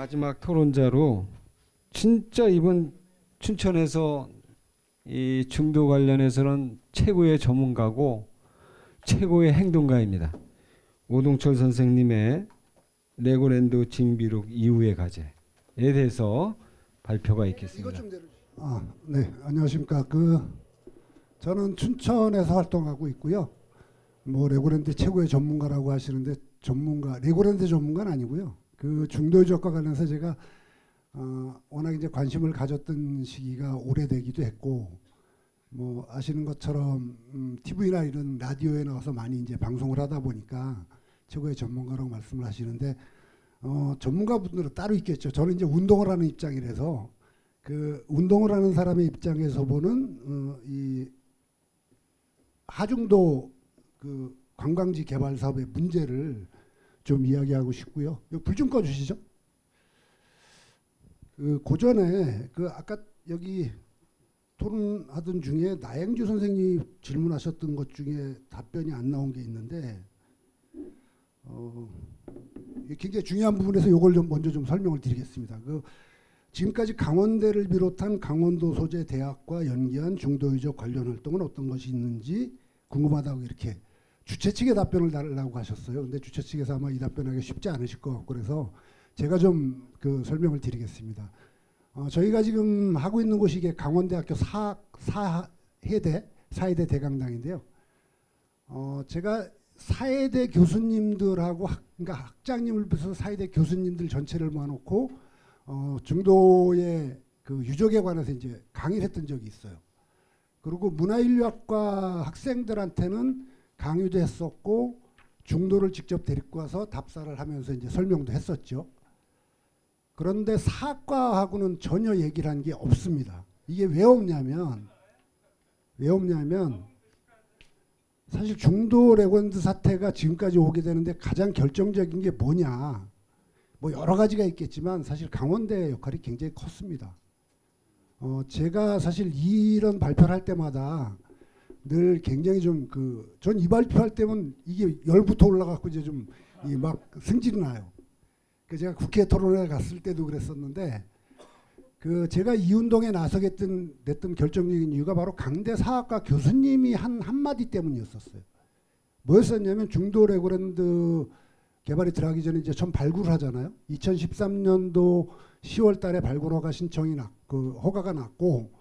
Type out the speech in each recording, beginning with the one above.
마지막 토론자로 진짜 이번 춘천에서 이 중도 관련해서는 최고의 전문가고 최고의 행동가입니다. 오동철 선생님의 레고랜드 징비록 이후의 과제에 대해서 발표가 있겠습니다. 네, 안녕하십니까. 저는 춘천에서 활동하고 있고요. 뭐 레고랜드 최고의 전문가라고 하시는데 레고랜드 전문가는 아니고요. 그 중도유적과 관련해서 제가 워낙 이제 관심을 가졌던 시기가 오래되기도 했고, 뭐 아시는 것처럼 TV나 이런 라디오에 나와서 많이 이제 방송을 하다 보니까 최고의 전문가라고 말씀을 하시는데, 전문가분들은 따로 있겠죠. 저는 이제 운동을 하는 입장이라서 그 운동을 하는 사람의 입장에서 보는 이 하중도 그 관광지 개발 사업의 문제를 좀 이야기하고 싶고요. 불 좀 꺼주시죠. 고전에 아까 여기 토론하던 중에 나행주 선생님이 질문하셨던 것 중에 답변이 안 나온 게 있는데, 굉장히 중요한 부분에서 이걸 좀 먼저 좀 설명을 드리겠습니다. 지금까지 강원대를 비롯한 강원도 소재 대학과 연계한 중도유적 관련 활동은 어떤 것이 있는지 궁금하다고 이렇게 주최 측에 답변을 달라고 하셨어요. 근데 주최 측에서 아마 이 답변하기 쉽지 않으실 것 같고 그래서 제가 좀 설명을 드리겠습니다. 저희가 지금 하고 있는 곳이 이게 강원대학교 사회대 대강당인데요. 제가 사회대 교수님들하고 그러니까 학장님을 비롯해서 사회대 교수님들 전체를 모아놓고 중도의 유적에 관해서 이제 강의를 했던 적이 있어요. 그리고 문화인류학과 학생들한테는 강의도 했었고 중도를 직접 데리고 와서 답사를 하면서 이제 설명도 했었죠. 그런데 사학과하고는 전혀 얘기를 한 게 없습니다. 이게 왜 없냐면 사실 중도 레고랜드 사태가 지금까지 오게 되는데 가장 결정적인 게 뭐냐. 뭐 여러 가지가 있겠지만 사실 강원대의 역할이 굉장히 컸습니다. 제가 사실 이런 발표를 할 때마다 늘 굉장히 전 이 발표할 때면 이게 열부터 올라가고 이제 좀 막 승질이 나요. 제가 국회 토론회 갔을 때도 그랬었는데 제가 이 운동에 나서게 됐던 결정적인 이유가 바로 강대 사학과 교수님이 한 한마디 때문이었었어요. 뭐였었냐면 중도 레고랜드 개발이 들어가기 전에 이제 처음 발굴을 하잖아요. 2013년도 10월 달에 발굴 허가 신청이 허가가 났고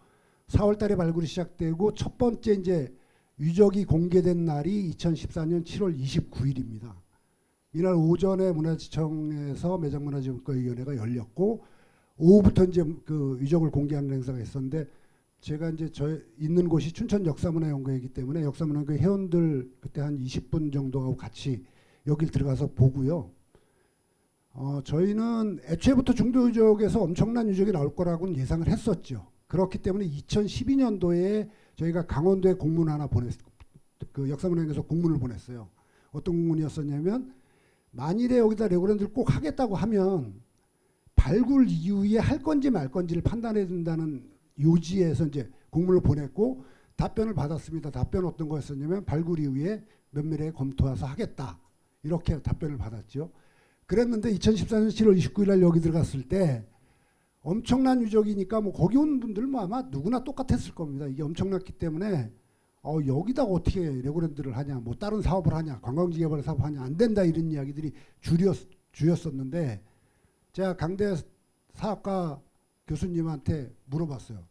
4월 달에 발굴이 시작되고 첫 번째 이제 유적이 공개된 날이 2014년 7월 29일입니다. 이날 오전에 문화지청에서 매장문화재분과위원회가 열렸고 오후부터 이제 유적을 공개하는 행사가 있었는데 제가 이제 있는 곳이 춘천 역사문화연구회이기 때문에 역사문화연구회 회원들 그때 한 20분 정도하고 같이 여길 들어가서 보고요. 저희는 애초에부터 중도 유적에서 엄청난 유적이 나올 거라고는 예상을 했었죠. 그렇기 때문에 2012년도에 저희가 강원도에 공문 하나 역사문화연구에서 공문을 보냈어요. 어떤 공문이었었냐면 만일에 여기다 레고랜드를 꼭 하겠다고 하면 발굴 이후에 할 건지 말 건지를 판단해야 된다는 요지에서 이제 공문을 보냈고 답변을 받았습니다. 답변 어떤 거였었냐면 발굴 이후에 면밀하게 검토해서 하겠다. 이렇게 답변을 받았죠. 그랬는데 2014년 7월 29일 날 여기 들어갔을 때 엄청난 유적이니까 뭐 거기 온 분들 뭐 아마 누구나 똑같았을 겁니다. 이게 엄청났기 때문에 여기다가 어떻게 레고랜드를 하냐, 뭐 다른 사업을 하냐, 관광지 개발 사업 하냐, 안 된다 이런 이야기들이 주였었는데 제가 강대 사학과 교수님한테 물어봤어요.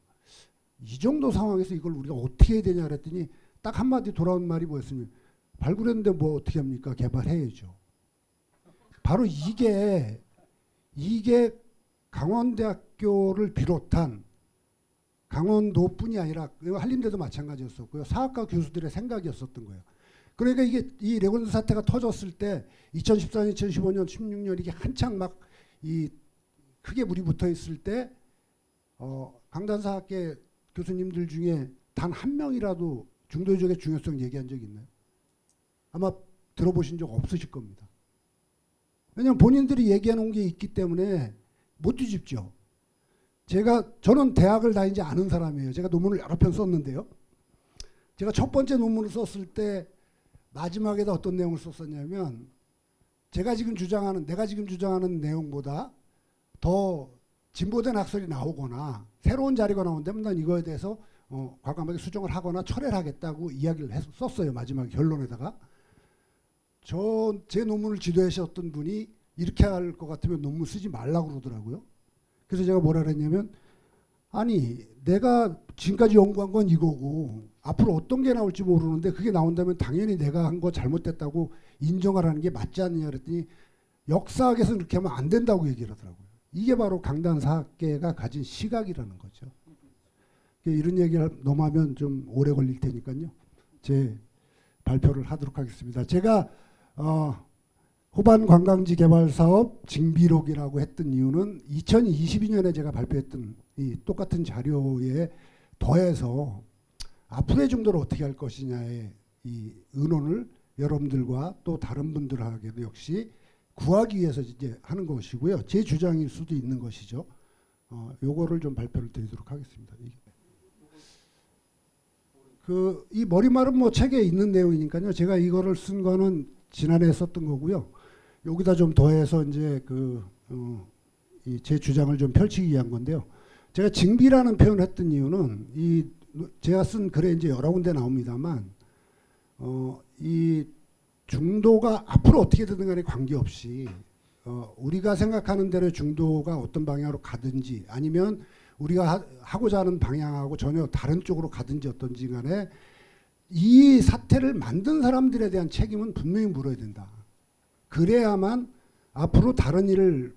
이 정도 상황에서 이걸 우리가 어떻게 해야 되냐 그랬더니 딱 한마디 돌아온 말이 뭐였으면 발굴했는데 뭐 어떻게 합니까? 개발해야죠. 바로 이게 강원대학교를 비롯한 강원도뿐이 아니라 한림대도 마찬가지였었고요. 사학과 교수들의 생각이었었던 거예요. 그러니까 이 레고랜드 사태가 터졌을 때 2014년, 2015년, 16년 이게 한창 막 크게 물이 붙어 있을 때 강단사학계 교수님들 중에 단 한 명이라도 중도유적의 중요성 얘기한 적이 있나요? 아마 들어보신 적 없으실 겁니다. 왜냐하면 본인들이 얘기해 놓은 게 있기 때문에 못 뒤집죠. 저는 대학을 다니지 않은 사람이에요. 제가 논문을 여러 편 썼는데요. 제가 첫 번째 논문을 썼을 때 마지막에다 어떤 내용을 썼었냐면 내가 지금 주장하는 내용보다 더 진보된 학설이 나오거나 새로운 자료가 나온다면 난 이거에 대해서 과감하게 수정을 하거나 철회를 하겠다고 이야기를 썼어요. 마지막 결론에다가. 제 논문을 지도하셨던 분이 이렇게 할 것 같으면 논문 쓰지 말라고 그러더라고요. 그래서 제가 뭐라 그랬냐면, 아니 내가 지금까지 연구한 건 이거고 앞으로 어떤 게 나올지 모르는데 그게 나온다면 당연히 내가 한 거 잘못됐다고 인정하라는 게 맞지 않느냐 그랬더니 역사학에서는 그렇게 하면 안 된다고 얘기를 하더라고요. 이게 바로 강단사학계가 가진 시각이라는 거죠. 이런 얘기를 너무 하면 좀 오래 걸릴 테니까요. 제 발표를 하도록 하겠습니다. 제가 후반 관광지 개발 사업 징비록이라고 했던 이유는 2022년에 제가 발표했던 이 똑같은 자료에 더해서 앞으로의 중도를 어떻게 할 것이냐의 이 의논을 여러분들과 또 다른 분들에게도 역시 구하기 위해서 이제 하는 것이고요. 제 주장일 수도 있는 것이죠. 요거를 좀 발표를 드리도록 하겠습니다. 이 머리말은 뭐 책에 있는 내용이니까요. 제가 이거를 쓴 거는 지난해 썼던 거고요. 여기다 좀 더해서 이제 제 주장을 좀 펼치기 위한 건데요. 제가 징비라는 표현을 했던 이유는 제가 쓴 글에 이제 여러 군데 나옵니다만 이 중도가 앞으로 어떻게 되든 간에 관계없이 우리가 생각하는 대로 중도가 어떤 방향으로 가든지 아니면 우리가 하고자 하는 방향하고 전혀 다른 쪽으로 가든지 어떤지 간에 이 사태를 만든 사람들에 대한 책임은 분명히 물어야 된다. 그래야만 앞으로 다른 일을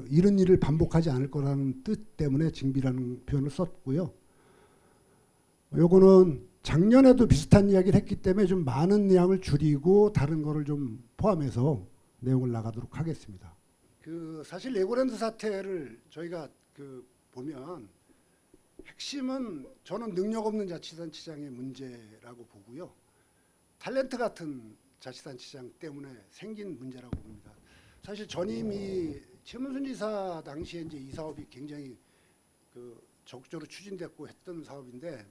이런 일을 반복하지 않을 거라는 뜻 때문에 징비라는 표현을 썼고요. 요거는 작년에도 비슷한 이야기를 했기 때문에 좀 많은 양을 줄이고 다른 거를 좀 포함해서 내용을 나가도록 하겠습니다. 사실 레고랜드 사태를 저희가 보면 핵심은 저는 능력 없는 자치단체장의 문제라고 보고요. 탤런트 같은 자치단체장 때문에 생긴 문제라고 봅니다. 사실 전임이 최문순 지사 당시에 이제 이 사업이 굉장히 적극적으로 추진됐고 했던 사업인데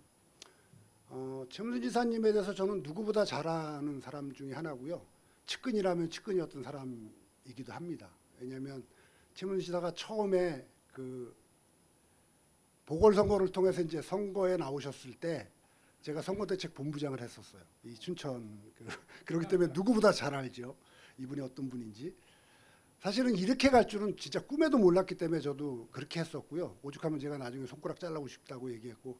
최문순 지사님에 대해서 저는 누구보다 잘 아는 사람 중에 하나고요. 측근이라면 측근이었던 사람이기도 합니다. 왜냐하면 최문순 지사가 처음에 보궐선거를 통해서 이제 선거에 나오셨을 때 제가 선거대책본부장을 했었어요. 이 춘천 그렇기 때문에 누구보다 잘 알죠. 이분이 어떤 분인지. 사실은 이렇게 갈 줄은 진짜 꿈에도 몰랐기 때문에 저도 그렇게 했었고요. 오죽하면 제가 나중에 손가락 잘라고 싶다고 얘기했고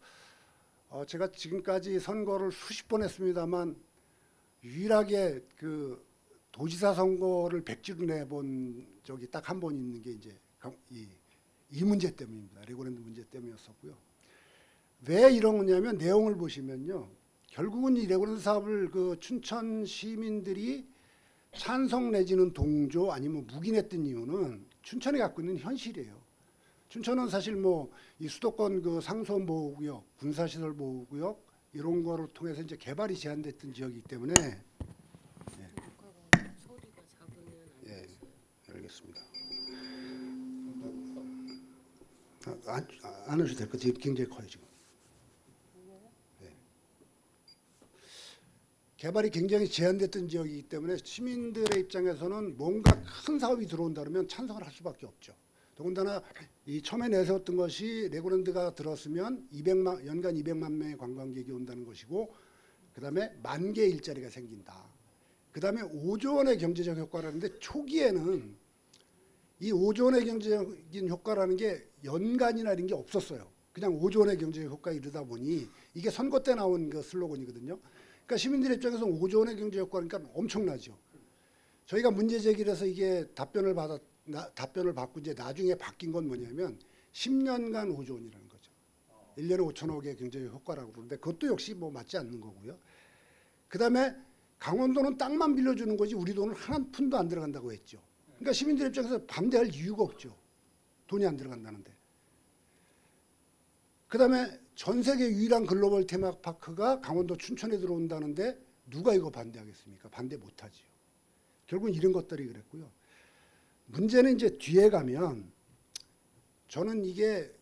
제가 지금까지 선거를 수십 번 했습니다만 유일하게 도지사 선거를 백지로 내본 적이 딱 한 번 있는 게 이제 이 문제 때문입니다. 레고랜드 문제 때문이었었고요. 왜 이런 거냐면 내용을 보시면요. 결국은 이 레고랜드 사업을 춘천 시민들이 찬성 내지는 동조 아니면 묵인했던 이유는 춘천이 갖고 있는 현실이에요. 춘천은 사실 이 수도권 상수원 보호구역, 군사시설 보호구역 이런 거를 통해서 이제 개발이 제한됐던 지역이기 때문에 소리가 작으면 안 예, 되세요. 알겠습니다. 안 하셔도 될 것 같아요. 굉장히 커요 지금. 네. 개발이 굉장히 제한됐던 지역이기 때문에 시민들의 입장에서는 뭔가 큰 사업이 들어온다 그러면 찬성을 할 수밖에 없죠. 더군다나 이 처음에 내세웠던 것이 레고랜드가 들었으면 연간 200만 명의 관광객이 온다는 것이고 그다음에 10,000개 일자리가 생긴다. 그다음에 5조 원의 경제적 효과라는데 초기에는 이 5조 원의 경제적인 효과라는 게 연간이나 이런 게 없었어요. 그냥 5조 원의 경제적 효과에 이르다 보니 이게 선거 때 나온 슬로건이거든요. 그러니까 시민들 입장에서 5조 원의 경제 효과니까 엄청나죠. 저희가 문제 제기를 해서 이게 답변을 받고 이제 나중에 바뀐 건 뭐냐면 10년간 5조 원이라는 거죠. 1년에 5천억의 경제적 효과라고 그러는데 그것도 역시 맞지 않는 거고요. 그다음에 강원도는 땅만 빌려주는 거지 우리 돈은 한 푼도 안 들어간다고 했죠. 그러니까 시민들 입장에서 반대할 이유가 없죠. 돈이 안 들어간다는데. 그다음에 전 세계 유일한 글로벌 테마파크가 강원도 춘천에 들어온다는데 누가 이거 반대하겠습니까? 반대 못하지요. 결국은 이런 것들이 그랬고요. 문제는 이제 뒤에 가면 저는 이게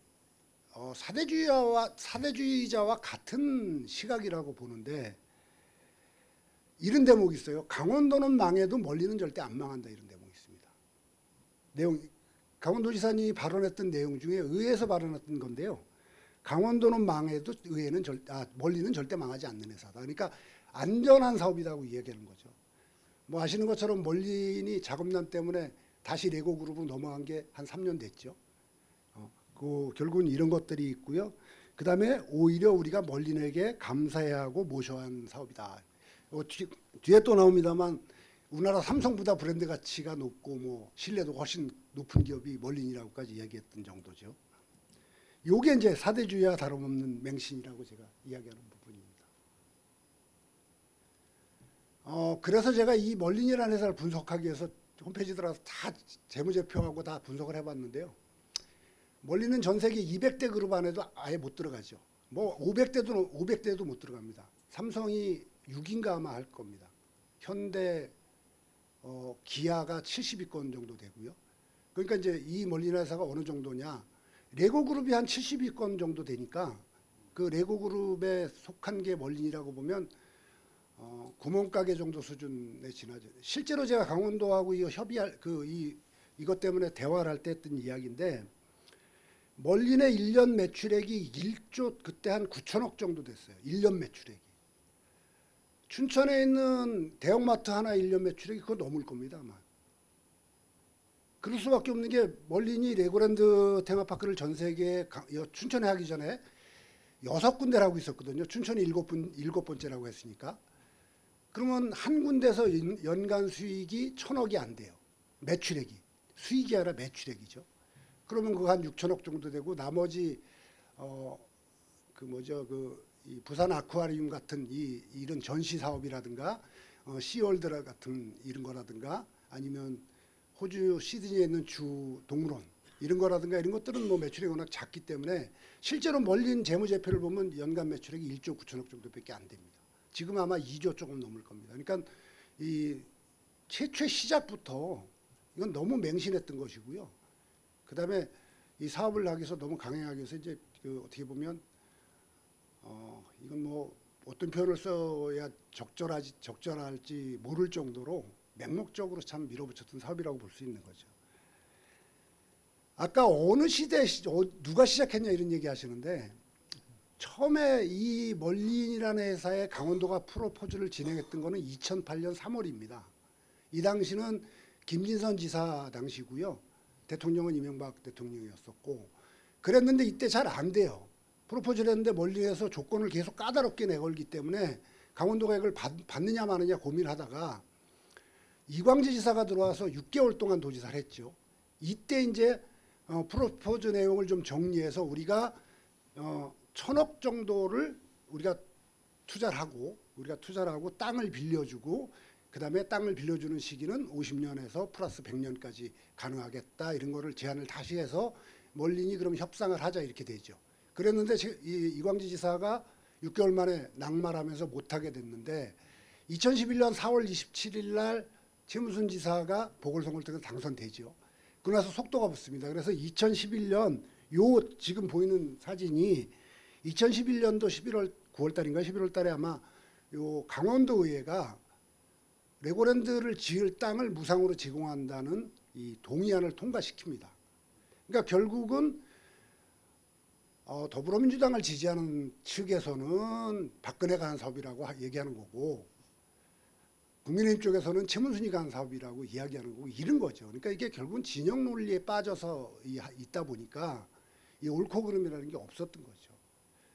사대주의자와 같은 시각이라고 보는데 이런 대목이 있어요. 강원도는 망해도 멀리는 절대 안 망한다 이런 대목이 있습니다. 내용 강원도지사님이 발언했던 내용 중에 의회에서 발언했던 건데요. 강원도는 망해도 멀리는 절대 망하지 않는 회사다. 그러니까 안전한 사업이라고 이야기하는 거죠. 뭐 아시는 것처럼 멀린이 작업난 때문에 다시 레고 그룹으로 넘어간 게 한 3년 됐죠. 결국은 이런 것들이 있고요. 그 다음에 오히려 우리가 멀린에게 감사해야 하고 모셔야 하는 사업이다. 뒤에 또 나옵니다만 우리나라 삼성보다 브랜드 가치가 높고 뭐 신뢰도 훨씬 높은 기업이 멀린이라고까지 이야기했던 정도죠. 요게 이제 사대주의와 다름없는 맹신이라고 제가 이야기하는 부분입니다. 그래서 제가 이 멀린이라는 회사를 분석하기 위해서 홈페이지 들어가서 다 재무제표하고 다 분석을 해봤는데요. 멀린은 전 세계 200대 그룹 안에도 아예 못 들어가죠. 뭐 500대도 못 들어갑니다. 삼성이 6인가 아마 할 겁니다. 현대, 기아가 70위권 정도 되고요. 그러니까 이제 이 멀린 회사가 어느 정도냐. 레고 그룹이 한 70위권 정도 되니까 그 레고 그룹에 속한 게 멀린이라고 보면 구멍가게 정도 수준에 지나죠. 실제로 제가 강원도하고 협의할 이것 때문에 대화를 할 때 했던 이야기인데 멀린의 1년 매출액이 1조 그때 한 9천억 정도 됐어요. 1년 매출액이. 춘천에 있는 대형마트 하나 1년 매출액이 그거 넘을 겁니다 아마. 그럴 수밖에 없는 게 멀린이 레고랜드 테마파크를 전 세계에 춘천에 하기 전에 6군데를 하고 있었거든요. 춘천이 7번째라고 했으니까. 그러면 한 군데서 연간 수익이 1,000억이 안 돼요. 매출액이. 수익이 아니라 매출액이죠. 그러면 그거 한 6천억 정도 되고 나머지 이 부산 아쿠아리움 같은 이런 전시 사업이라든가 시월드 같은 이런 거라든가 아니면 호주 시드니에 있는 주 동물원 이런 거라든가 이런 것들은 뭐 매출이 워낙 작기 때문에 실제로 멀린 재무제표를 보면 연간 매출액이 1조 9천억 정도밖에 안 됩니다. 지금 아마 2조 조금 넘을 겁니다. 그러니까 이 최초의 시작부터 이건 너무 맹신했던 것이고요. 그 다음에 이 사업을 하기 위해서 너무 강행하기 위해서 이제 어떻게 보면 이건 뭐 어떤 표현을 써야 적절할지 모를 정도로 맹목적으로 참 밀어붙였던 사업이라고 볼 수 있는 거죠. 아까 어느 시대에 누가 시작했냐 이런 얘기 하시는데 처음에 이 멀린이라는 회사에 강원도가 프로포즈를 진행했던 거는 2008년 3월입니다. 이 당시는 김진선 지사 당시고요. 대통령은 이명박 대통령이었었고 그랬는데 이때 잘 안 돼요. 프로포즈를 했는데 멀린에서 조건을 계속 까다롭게 내걸기 때문에 강원도가 이걸 받느냐 마느냐 고민하다가 이광재 지사가 들어와서 6개월 동안 도지사를 했죠. 이때 이제 프로포즈 내용을 좀 정리해서 우리가 1,000억 정도를 우리가 투자를 하고 땅을 빌려주고 그다음에 땅을 빌려주는 시기는 50년에서 플러스 100년까지 가능하겠다 이런 거를 제안을 다시 해서 멀린이 그럼 협상을 하자 이렇게 되죠. 그랬는데 이광재 지사가 6개월 만에 낙마하면서 못하게 됐는데 2011년 4월 27일 날 최무순 지사가 보궐선거를 통해서 당선되죠. 그러고 나서 속도가 붙습니다. 그래서 2011년 지금 보이는 사진이 2011년도 9월 달인가 11월 달에 아마 강원도 의회가 레고랜드를 지을 땅을 무상으로 제공한다는 이 동의안을 통과시킵니다. 그러니까 결국은 더불어민주당을 지지하는 측에서는 박근혜가 한 사업이라고 얘기하는 거고 국민의힘 쪽에서는 최문순이가 한 사업이라고 이야기하는 거고 이런 거죠. 그러니까 이게 결국은 진영 논리에 빠져서 있다 보니까 이 옳고 그름이라는 게 없었던 거죠.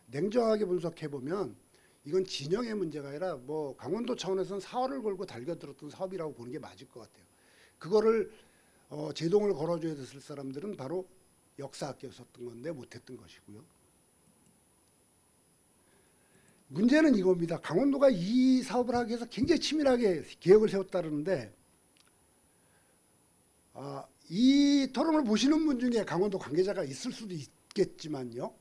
냉정하게 분석해 보면 이건 진영의 문제가 아니라 뭐 강원도 차원에서는 사활을 걸고 달겨들었던 사업이라고 보는 게 맞을 것 같아요. 그거를 제동을 걸어줘야 됐을 사람들은 바로 역사학계였었던 건데 못했던 것이고요. 문제는 이겁니다. 강원도가 이 사업을 하기 위해서 굉장히 치밀하게 계획을 세웠다는데 이 토론을 보시는 분 중에 강원도 관계자가 있을 수도 있겠지만요.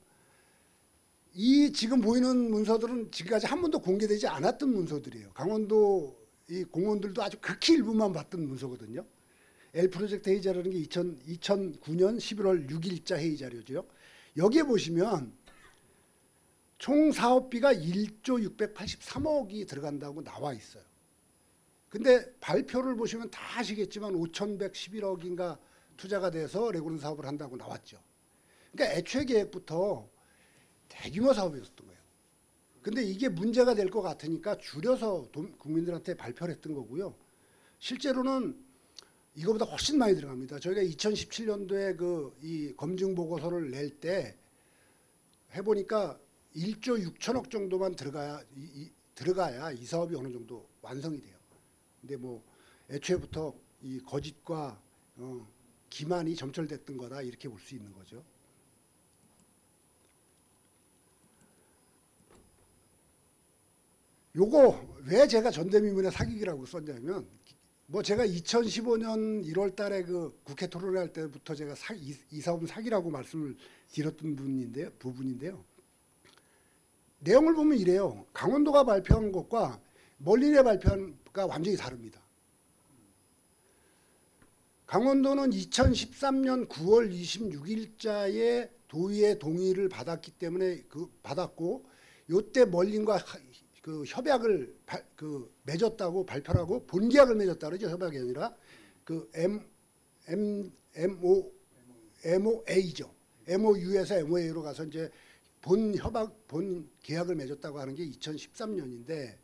이 지금 보이는 문서들은 지금까지 한 번도 공개되지 않았던 문서들이에요. 강원도 이 공무원들도 아주 극히 일부만 봤던 문서거든요. L 프로젝트 회의 자료라는 게 2009년 11월 6일자 회의 자료죠. 여기에 보시면 총 사업비가 1조 683억이 들어간다고 나와 있어요. 근데 발표를 보시면 다 아시겠지만 5,111억인가 투자가 돼서 레고랜드 사업을 한다고 나왔죠. 그러니까 애초에 계획부터 대규모 사업이었던 거예요. 근데 이게 문제가 될 것 같으니까 줄여서 국민들한테 발표를 했던 거고요. 실제로는 이거보다 훨씬 많이 들어갑니다. 저희가 2017년도에 이 검증 보고서를 낼 때 해보니까 1조 6천억 정도만 들어가야 이 사업이 어느 정도 완성이 돼요. 근데 뭐 애초에부터 이 거짓과 기만이 점철됐던 거다 이렇게 볼 수 있는 거죠. 요거 왜 제가 전대미문의 사기기라고 썼냐면 뭐 제가 2015년 1월 달에 그 국회 토론회 할 때부터 제가 이 사업은 사기라고 말씀을 드렸던 부분인데요. 내용을 보면 이래요. 강원도가 발표한 것과 멀린에 발표한 것과 완전히 다릅니다. 강원도는 2013년 9월 26일자에 도의회 동의를 받았기 때문에 받았고 요때 멀린과 그 협약을 맺었다고 발표를 하고 본계약을 맺었다 그러죠. 협약이 아니라 그 MOA죠. MOU에서 MOA로 가서 이제 본 계약을 맺었다고 하는 게 2013년인데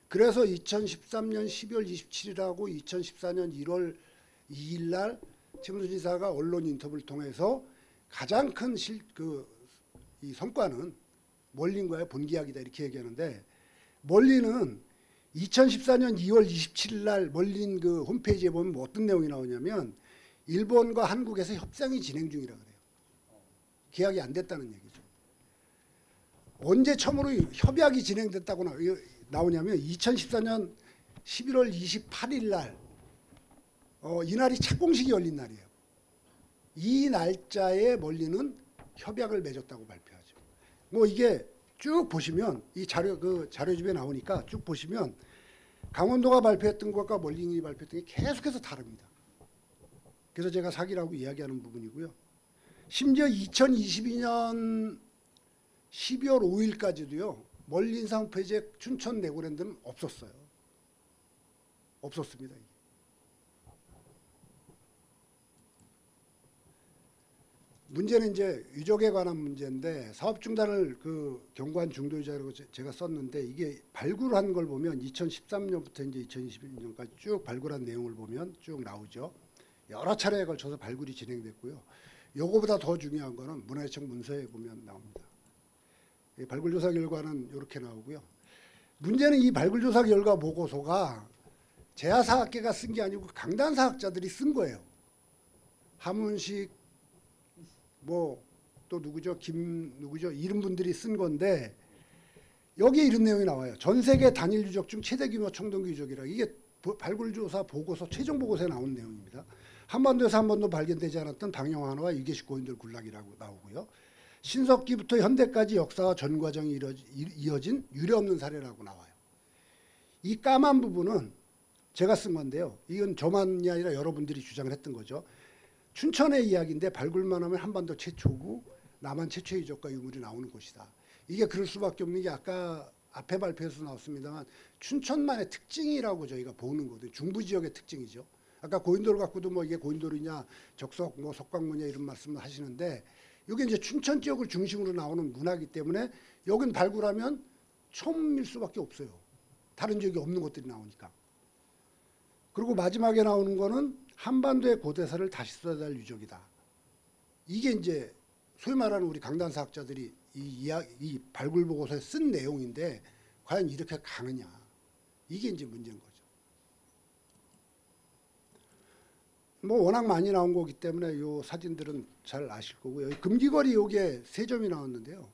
그래서 2013년 12월 27일하고 2014년 1월 2일 날 최문수 지사가 언론 인터뷰를 통해서 가장 큰 이 성과는 멀린과의 본계약이다 이렇게 얘기하는데 멀린은 2014년 2월 27일 날 멀린 그 홈페이지에 보면 뭐 어떤 내용이 나오냐면 일본과 한국에서 협상이 진행 중이라 그래요. 계약이 안 됐다는 얘기죠. 언제 처음으로 협약이 진행됐다고 나오냐면 2014년 11월 28일 날 이날이 착공식이 열린 날이에요. 이 날짜에 멀린은 협약을 맺었다고 발표하죠. 뭐 이게 쭉 보시면 이 자료집에 나오니까 쭉 보시면 강원도가 발표했던 것과 멀린이 발표했던 게 계속해서 다릅니다. 그래서 제가 사기라고 이야기하는 부분이고요. 심지어 2022년 12월 5일까지도요. 멀린사 홈페이지에 춘천 레고랜드는 없었어요. 없었습니다. 문제는 이제 유족에 관한 문제인데 사업 중단을 경고한 중도자라고 제가 썼는데 이게 발굴한 걸 보면 2013년부터 이제 2022년까지 쭉 발굴한 내용을 보면 쭉 나오죠. 여러 차례에 걸쳐서 발굴이 진행됐고요. 요거보다 더 중요한 거는 문화유청 문서에 보면 나옵니다. 발굴조사 결과는 이렇게 나오고요. 문제는 이 발굴조사 결과 보고서가 제야사학계가 쓴 게 아니고 강단사학자들이 쓴 거예요. 하문식 뭐 또 누구죠? 누구죠? 이런 분들이 쓴 건데 여기에 이런 내용이 나와요. 전 세계 단일 유적 중 최대 규모 청동기 유적이라 이게 발굴조사 보고서 최종 보고서에 나온 내용입니다. 한반도에서 한 번도 발견되지 않았던 방영환화와 유계식 고인돌 군락이라고 나오고요. 신석기부터 현대까지 역사와 전 과정이 이어진 유례없는 사례라고 나와요. 이 까만 부분은 제가 쓴 건데요. 이건 저만이 아니라 여러분들이 주장을 했던 거죠. 춘천의 이야기인데 발굴만 하면 한반도 최초고 남한 최초의 유적과 유물이 나오는 곳이다. 이게 그럴 수밖에 없는 게 아까 앞에 발표에서 나왔습니다만 춘천만의 특징이라고 저희가 보는 거거든요. 중부 지역의 특징이죠. 아까 고인돌 갖고도 뭐 이게 고인돌이냐 적석 뭐 석광문이냐 이런 말씀을 하시는데 이게 이제 춘천 지역을 중심으로 나오는 문화이기 때문에 여긴 발굴하면 처음일 수밖에 없어요. 다른 지역이 없는 것들이 나오니까. 그리고 마지막에 나오는 거는 한반도의 고대사를 다시 써야 할 유적이다. 이게 이제 소위 말하는 우리 강단사학자들이 이 발굴 보고서에 쓴 내용인데 과연 이렇게 강하냐. 이게 이제 문제인 거죠. 뭐 워낙 많이 나온 거기 때문에 요 사진들은 잘 아실 거고요. 금기거리 요게 3점이 나왔는데요.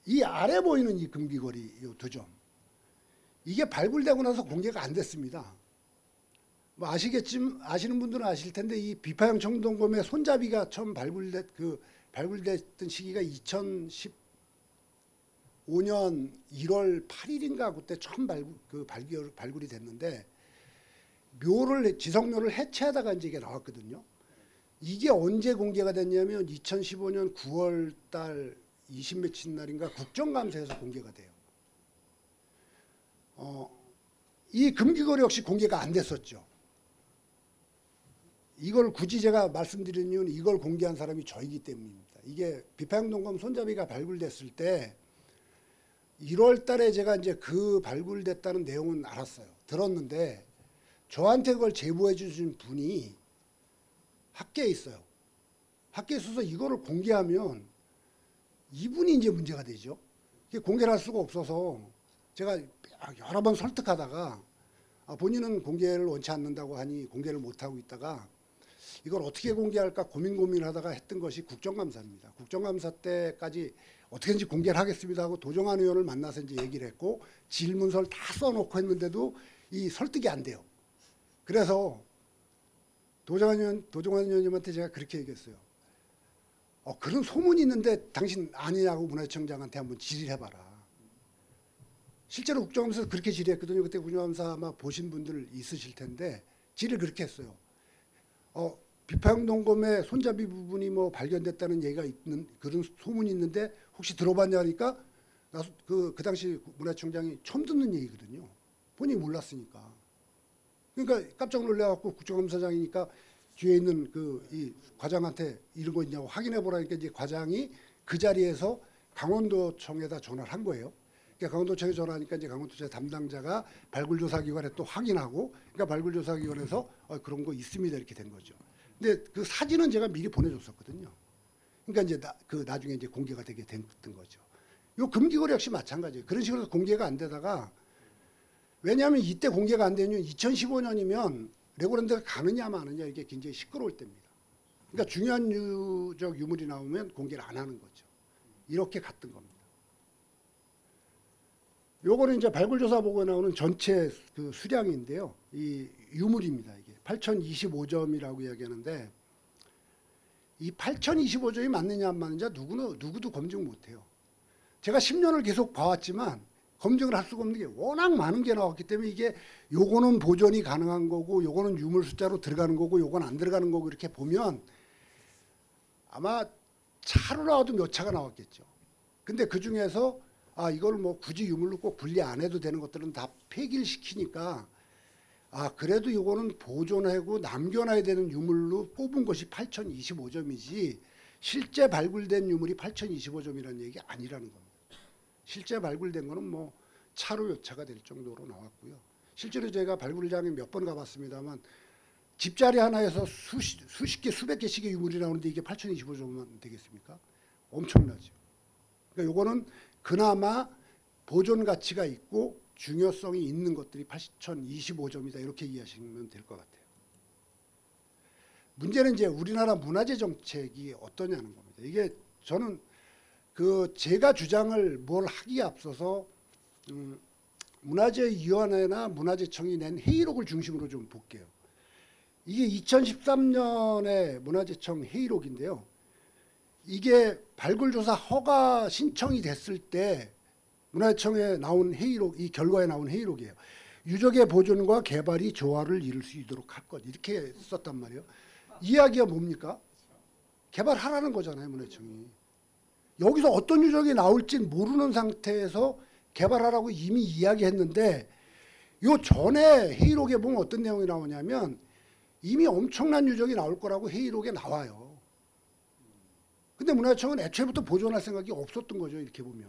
이 아래 보이는 이 금기거리 요 2점. 이게 발굴되고 나서 공개가 안 됐습니다. 뭐 아시는 분들은 아실 텐데 이 비파형 청동검의 손잡이가 처음 발굴됐던 시기가 2015년 1월 8일인가 그때 처음 발굴이 됐는데 지성묘를 해체하다가 이제 이게 나왔거든요. 이게 언제 공개가 됐냐면 2015년 9월 달 20 며칠 날인가 국정감사에서 공개가 돼요. 이 금기거리 역시 공개가 안 됐었죠. 이걸 굳이 제가 말씀드리는 이유는 이걸 공개한 사람이 저이기 때문입니다. 이게 비파행동검 손잡이가 발굴됐을 때 1월 달에 제가 이제 그 발굴됐다는 내용은 알았어요. 들었는데 저한테 그걸 제보해 주신 분이 학계에 있어요. 학계에 있어서 이거를 공개하면 이분이 이제 문제가 되죠. 이게 공개를 할 수가 없어서 제가 여러 번 설득하다가 본인은 공개를 원치 않는다고 하니 공개를 못하고 있다가 이걸 어떻게 공개할까 고민하다가 했던 것이 국정감사입니다. 국정감사 때까지 어떻게든지 공개를 하겠습니다 하고 도정환 의원을 만나서 이제 얘기를 했고 질문서를 다 써놓고 했는데도 이 설득이 안 돼요. 그래서 도정환 의원님한테 제가 그렇게 얘기했어요. 그런 소문이 있는데 당신 아니냐고 문화청장한테 한번 질의해봐라. 실제로 국정감사에서 그렇게 질의했거든요. 그때 국정감사 아마 보신 분들 있으실 텐데 질의를 그렇게 했어요. 비파행동검의 손잡이 부분이 뭐 발견됐다는 얘기가 있는 그런 소문이 있는데 혹시 들어봤냐 하니까 그 당시 문화청장이 처음 듣는 얘기거든요. 본인이 몰랐으니까. 그러니까 깜짝 놀래갖고 국정감사장이니까 뒤에 있는 이 과장한테 이런 거 있냐고 확인해 보라니까 이제 과장이 그 자리에서 강원도청에다 전화를 한 거예요. 그러니까 강원도청에 전화하니까 이제 강원도청 담당자가 발굴조사기관에 또 확인하고 그러니까 발굴조사기관에서 그런 거 있습니다 이렇게 된 거죠. 근데 그 사진은 제가 미리 보내줬었거든요. 그러니까 이제 나중에 이제 공개가 되게 됐던 거죠. 요 금기거래 역시 마찬가지예요. 그런 식으로 공개가 안 되다가 왜냐하면 이때 공개가 안 되면 2015년이면 레고랜드가 가느냐 마느냐 이게 굉장히 시끄러울 때입니다. 그러니까 중요한 유물이 나오면 공개를 안 하는 거죠. 이렇게 갔던 겁니다. 요거는 이제 발굴조사 보고에 나오는 전체 그 수량인데요. 이 유물입니다. 이게 8,025점이라고 이야기하는데 이 8,025점이 맞느냐 안 맞느냐 누구도 검증 못해요. 제가 10년을 계속 봐왔지만 검증을 할 수가 없는 게 워낙 많은 게 나왔기 때문에 이게 요거는 보존이 가능한 거고 요거는 유물 숫자로 들어가는 거고 요건 안 들어가는 거고 이렇게 보면 아마 차로 나와도 몇 차가 나왔겠죠. 근데 그 중에서 이걸 뭐 굳이 유물로 꼭 분리 안 해도 되는 것들은 다 폐기를 시키니까 그래도 이거는 보존하고 남겨놔야 되는 유물로 뽑은 것이 8,025점이지 실제 발굴된 유물이 8,025점이라는 얘기 아니라는 겁니다. 실제 발굴된 거는 뭐 차로 몇 차가 될 정도로 나왔고요. 실제로 제가 발굴장에 몇 번 가봤습니다만 집자리 하나에서 수십 개, 수백 개씩의 유물이 나오는데 이게 8,025점만 되겠습니까? 엄청나죠. 그러니까 요거는 그나마 보존 가치가 있고 중요성이 있는 것들이 8,025점이다 이렇게 이해하시면 될 것 같아요. 문제는 이제 우리나라 문화재 정책이 어떠냐는 겁니다. 이게 저는 제가 주장을 뭘 하기에 앞서서 문화재위원회나 문화재청이 낸 회의록을 중심으로 좀 볼게요. 이게 2013년에 문화재청 회의록인데요. 이게 발굴조사 허가 신청이 됐을 때 문화청에 나온 회의록, 이 결과에 나온 회의록이에요. 유적의 보존과 개발이 조화를 이룰 수 있도록 할 것 이렇게 썼단 말이에요. 이야기가 뭡니까? 개발하라는 거잖아요, 문화청이. 여기서 어떤 유적이 나올지 모르는 상태에서 개발하라고 이미 이야기했는데 요 전에 회의록에 보면 어떤 내용이 나오냐면 이미 엄청난 유적이 나올 거라고 회의록에 나와요. 근데 문화청은 애초에부터 보존할 생각이 없었던 거죠, 이렇게 보면.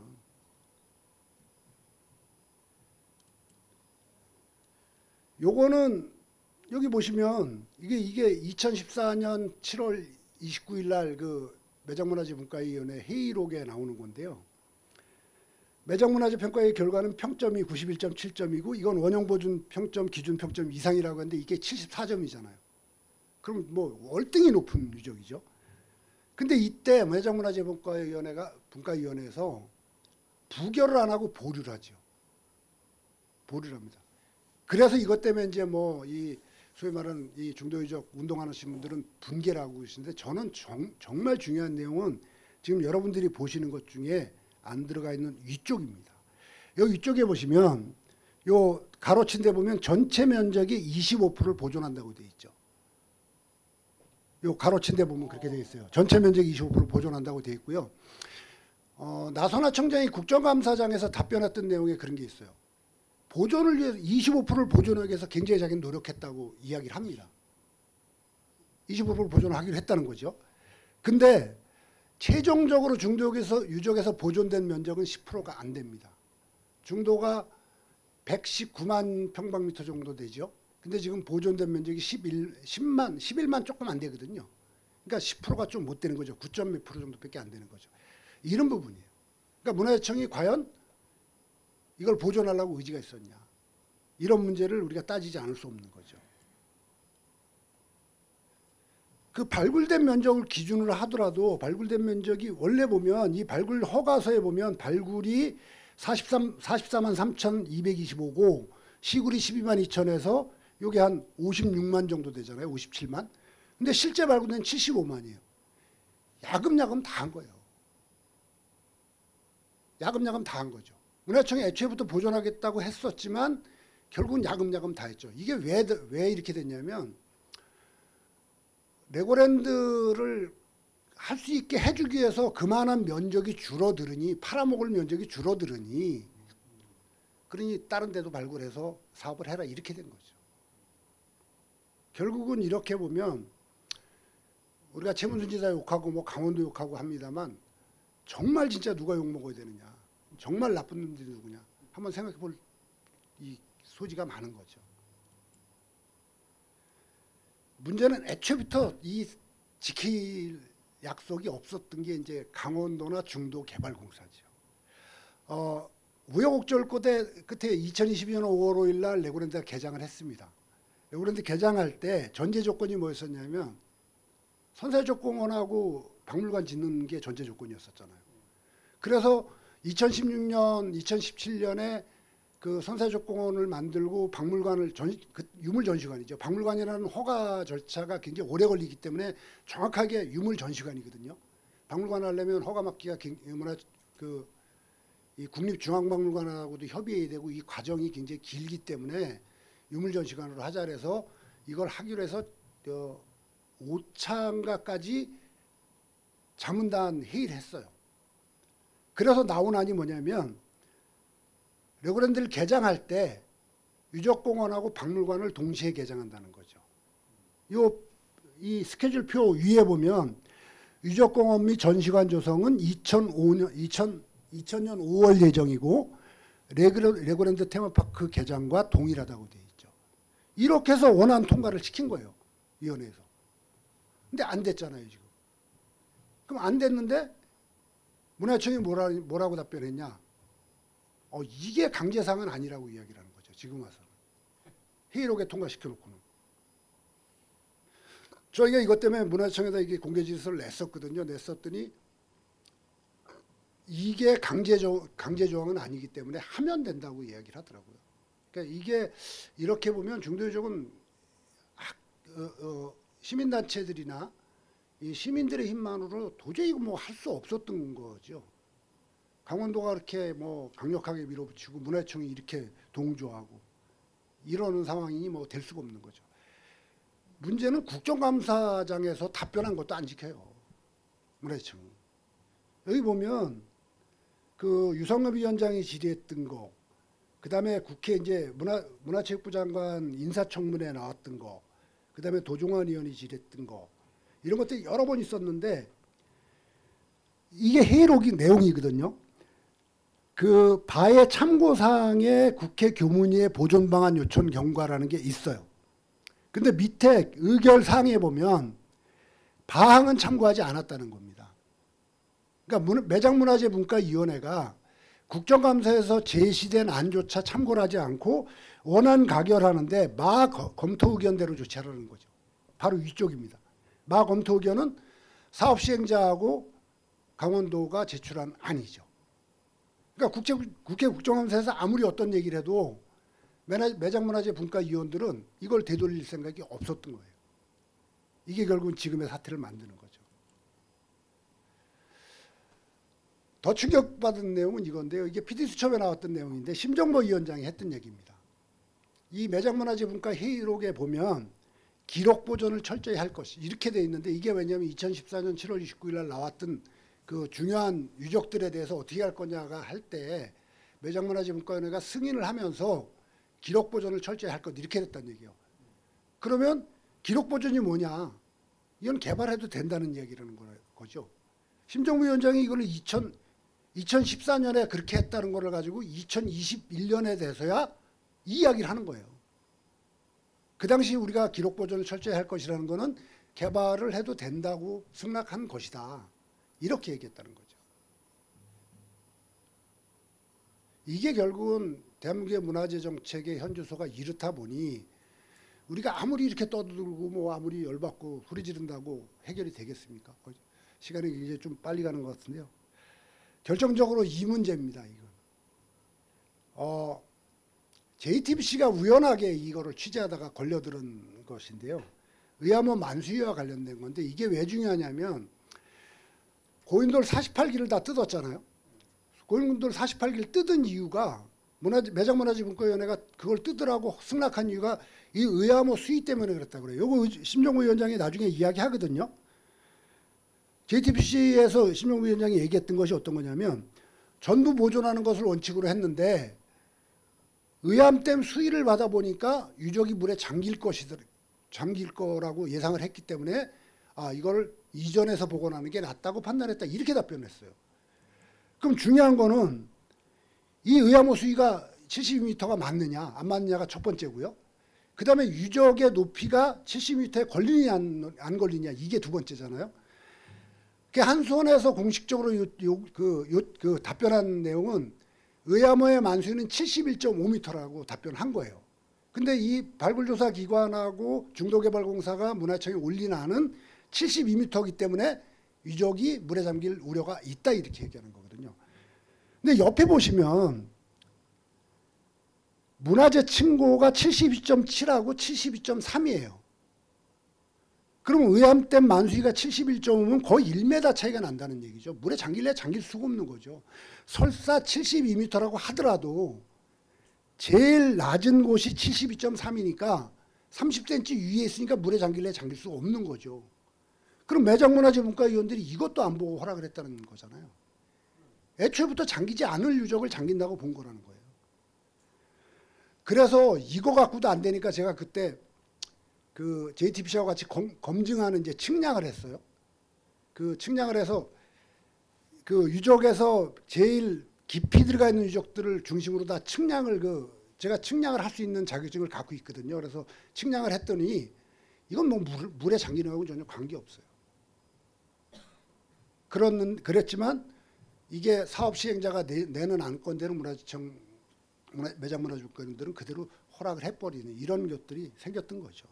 요거는 여기 보시면 이게 2014년 7월 29일 날 그 매장문화재분과위원회 회의록에 나오는 건데요. 매장문화재평가의 결과는 평점이 91.7점이고 이건 원형보존 평점, 기준 평점 이상이라고 하는데 이게 74점이잖아요. 그럼 뭐 월등히 높은 유적이죠. 근데 이때 매장문화재분과위원회에서 부결을 안 하고 보류를 하죠. 보류를 합니다. 그래서 이것 때문에 이제 뭐 이 소위 말하는 이 중도유적 운동하시는 분들은 분개를 하고 계시는데 저는 정말 중요한 내용은 지금 여러분들이 보시는 것 중에 안 들어가 있는 위쪽입니다. 여기 위쪽에 보시면 요 가로친 데 보면 전체 면적의 25%를 보존한다고 되어 있죠. 요 가로친 데 보면 그렇게 되어 있어요. 전체 면적 25% 보존한다고 되어 있고요. 나선화 청장이 국정감사장에서 답변했던 내용에 그런 게 있어요. 보존을 위해서 25%를 보존하기 위해서 굉장히 자기는 노력했다고 이야기를 합니다. 25% 보존하기로 했다는 거죠. 근데 최종적으로 중도역에서 유적에서 보존된 면적은 10%가 안 됩니다. 중도가 119만 평방미터 정도 되죠. 근데 지금 보존된 면적이 11만 조금 안 되거든요. 그러니까 10%가 좀 못 되는 거죠. 9점 몇 프로 정도밖에 안 되는 거죠. 이런 부분이에요. 그러니까 문화재청이 과연 이걸 보존하려고 의지가 있었냐. 이런 문제를 우리가 따지지 않을 수 없는 거죠. 그 발굴된 면적을 기준으로 하더라도 발굴된 면적이 원래 보면 이 발굴 허가서에 보면 발굴이 44만 3,225고 시굴이 12만 2천에서 요게 한 56만 정도 되잖아요. 57만. 근데 실제 발굴된 75만이에요. 야금야금 다 한 거예요. 야금야금 다 한 거죠. 문화청이 애초에부터 보존하겠다고 했었지만 결국은 야금야금 다 했죠. 이게 왜 이렇게 됐냐면 레고랜드를 할 수 있게 해주기 위해서 그만한 면적이 줄어들으니 팔아먹을 면적이 줄어들으니 그러니 다른 데도 발굴해서 사업을 해라 이렇게 된 거죠. 결국은 이렇게 보면 우리가 최문순지사 욕하고 뭐 강원도 욕하고 합니다만 정말 진짜 누가 욕먹어야 되느냐, 정말 나쁜 놈들이 누구냐 한번 생각해 볼 이 소지가 많은 거죠. 문제는 애초부터 이 지킬 약속이 없었던 게 이제 강원도나 중도 개발공사죠. 우여곡절 끝에 2022년 5월 5일 날 레고랜드가 개장을 했습니다. 레고랜드 개장할 때 전제 조건이 뭐였었냐면 선사조공원하고 박물관 짓는 게 전제 조건이었었잖아요. 그래서 2016년, 2017년에 그 선사조공원을 만들고 박물관을 유물전시관이죠. 박물관이라는 허가 절차가 굉장히 오래 걸리기 때문에 정확하게 유물전시관이거든요. 박물관 하려면 허가 맡기가 이 국립중앙박물관하고도 협의해야 되고 이 과정이 굉장히 길기 때문에 유물전시관으로 하자 그래서 이걸 하기로 해서 5차인가까지 자문단 회의를 했어요. 그래서 나온 안이 뭐냐면 레고랜드를 개장할 때 유적공원하고 박물관을 동시에 개장한다는 거죠. 이 스케줄표 위에 보면 유적공원 및 전시관 조성은 2000년 5월 예정이고 레고랜드 테마파크 개장과 동일하다고 되어 있죠. 이렇게 해서 원안 통과를 시킨 거예요. 위원회에서. 근데 안 됐잖아요, 지금. 그럼 안 됐는데 문화청이 뭐라고 답변했냐? 이게 강제사항은 아니라고 이야기를 하는 거죠. 지금 와서는. 회의록에 통과시켜놓고는. 저희가 이것 때문에 문화청에다 이게 공개질서를 냈었거든요. 냈었더니 이게 강제조항은 아니기 때문에 하면 된다고 이야기를 하더라고요. 그러니까 이게 이렇게 보면 중도유적은 시민단체들이나 이 시민들의 힘만으로 도저히 뭐 할 수 없었던 거죠. 강원도가 그렇게 뭐 강력하게 밀어붙이고 문화청이 이렇게 동조하고 이러는 상황이 뭐 될 수가 없는 거죠. 문제는 국정감사장에서 답변한 것도 안 지켜요. 문화청. 여기 보면 그 유성엽 위원장이 질의했던 거, 그 다음에 국회 이제 문화체육부 장관 인사청문회에 나왔던 거, 그 다음에 도종환 의원이 질의했던 거, 이런 것들이 여러 번 있었는데 이게 회의록이 내용이거든요. 그 바의 참고사항에 국회 교문위의 보존방안 요청 경과라는 게 있어요. 근데 밑에 의결사항에 보면 바항은 참고하지 않았다는 겁니다. 그러니까 매장문화재문과위원회가 국정감사에서 제시된 안조차 참고를 하지 않고 원안 가결하는데 검토 의견대로 조치하라는 거죠. 바로 위쪽입니다. 검토 의견은 사업시행자하고 강원도가 제출한 안이죠. 그러니까 국회 국정감사에서 아무리 어떤 얘기를 해도 매장문화재분과위원들은 이걸 되돌릴 생각이 없었던 거예요. 이게 결국은 지금의 사태를 만드는 거죠. 더 충격받은 내용은 이건데요. 이게 PD수첩에 나왔던 내용인데 심정보 위원장이 했던 얘기입니다. 이 매장문화재분과 회의록에 보면 기록 보존을 철저히 할 것이 이렇게 돼 있는데 이게 왜냐하면 2014년 7월 29일 날 나왔던 그 중요한 유적들에 대해서 어떻게 할 거냐가 할 때 매장문화재분과위원회가 승인을 하면서 기록 보존을 철저히 할 것 이렇게 됐다는 얘기예요. 그러면 기록 보존이 뭐냐? 이건 개발해도 된다는 얘기라는 거죠. 심정부 위원장이 이걸 2014년에 그렇게 했다는 걸 가지고 2021년에 돼서야 이 이야기를 하는 거예요. 그 당시 우리가 기록 보존을 철저히 할 것이라는 거는 개발을 해도 된다고 승낙한 것이다. 이렇게 얘기했다는 거죠. 이게 결국은 대한민국의 문화재 정책의 현주소가 이렇다 보니 우리가 아무리 이렇게 떠들고 뭐 아무리 열받고 소리 지른다고 해결이 되겠습니까? 시간이 이제 좀 빨리 가는 것 같은데요. 결정적으로 이 문제입니다. 이건. JTBC가 우연하게 이거를 취재하다가 걸려들은 것인데요. 의암호 만수위와 관련된 건데 이게 왜 중요하냐면 고인돌 48기를 다 뜯었잖아요. 고인돌 48기를 뜯은 이유가 매장문화재분과위원회가 그걸 뜯으라고 승낙한 이유가 이 의암호 수위 때문에 그랬다고 그래요. 요거 심정부 위원장이 나중에 이야기하거든요. JTBC에서 심정부 위원장이 얘기했던 것이 어떤 거냐면 전부 보존하는 것을 원칙으로 했는데 의암댐 수위를 받아보니까 유적이 물에 잠길 거라고 예상을 했기 때문에 이걸 이전에서 복원하는 게 낫다고 판단했다. 이렇게 답변했어요. 그럼 중요한 거는 이 의암호 수위가 72m가 맞느냐 안 맞느냐가 첫 번째고요. 그 다음에 유적의 높이가 70m에 걸리냐 안 걸리냐 이게 두 번째잖아요. 한 손에서 공식적으로 그 답변한 내용은 의암호의 만수위는 71.5m라고 답변한 거예요. 근데 이 발굴조사 기관하고 중도개발공사가 문화청에 올린 안은 72m이기 때문에 유적이 물에 잠길 우려가 있다 이렇게 얘기하는 거거든요. 근데 옆에 보시면 문화재 층고가 72.7하고 72.3이에요. 그럼 의암댐 만수위가 71.5면 거의 1m 차이가 난다는 얘기죠. 물에 잠길래 잠길 수가 없는 거죠. 설사 72m라고 하더라도 제일 낮은 곳이 72.3이니까 30cm 위에 있으니까 물에 잠길래 잠길 수가 없는 거죠. 그럼 매장문화재분과위원들이 이것도 안 보고 허락을 했다는 거잖아요. 애초에부터 잠기지 않을 유적을 잠긴다고 본 거라는 거예요. 그래서 이거 갖고도 안 되니까 제가 그때 그 JTBC와 같이 검증하는 이제 측량을 했어요. 그 측량을 해서 그 유적에서 제일 깊이 들어가 있는 유적들을 중심으로 다 측량을 제가 측량을 할 수 있는 자격증을 갖고 있거든요. 그래서 측량을 했더니 이건 뭐 물에 잠기는 거하고 전혀 관계없어요. 그랬지만 이게 사업 시행자가 내는 안건대로 매장문화재분과위원들은 그대로 허락을 해버리는 이런 것들이 생겼던 거죠.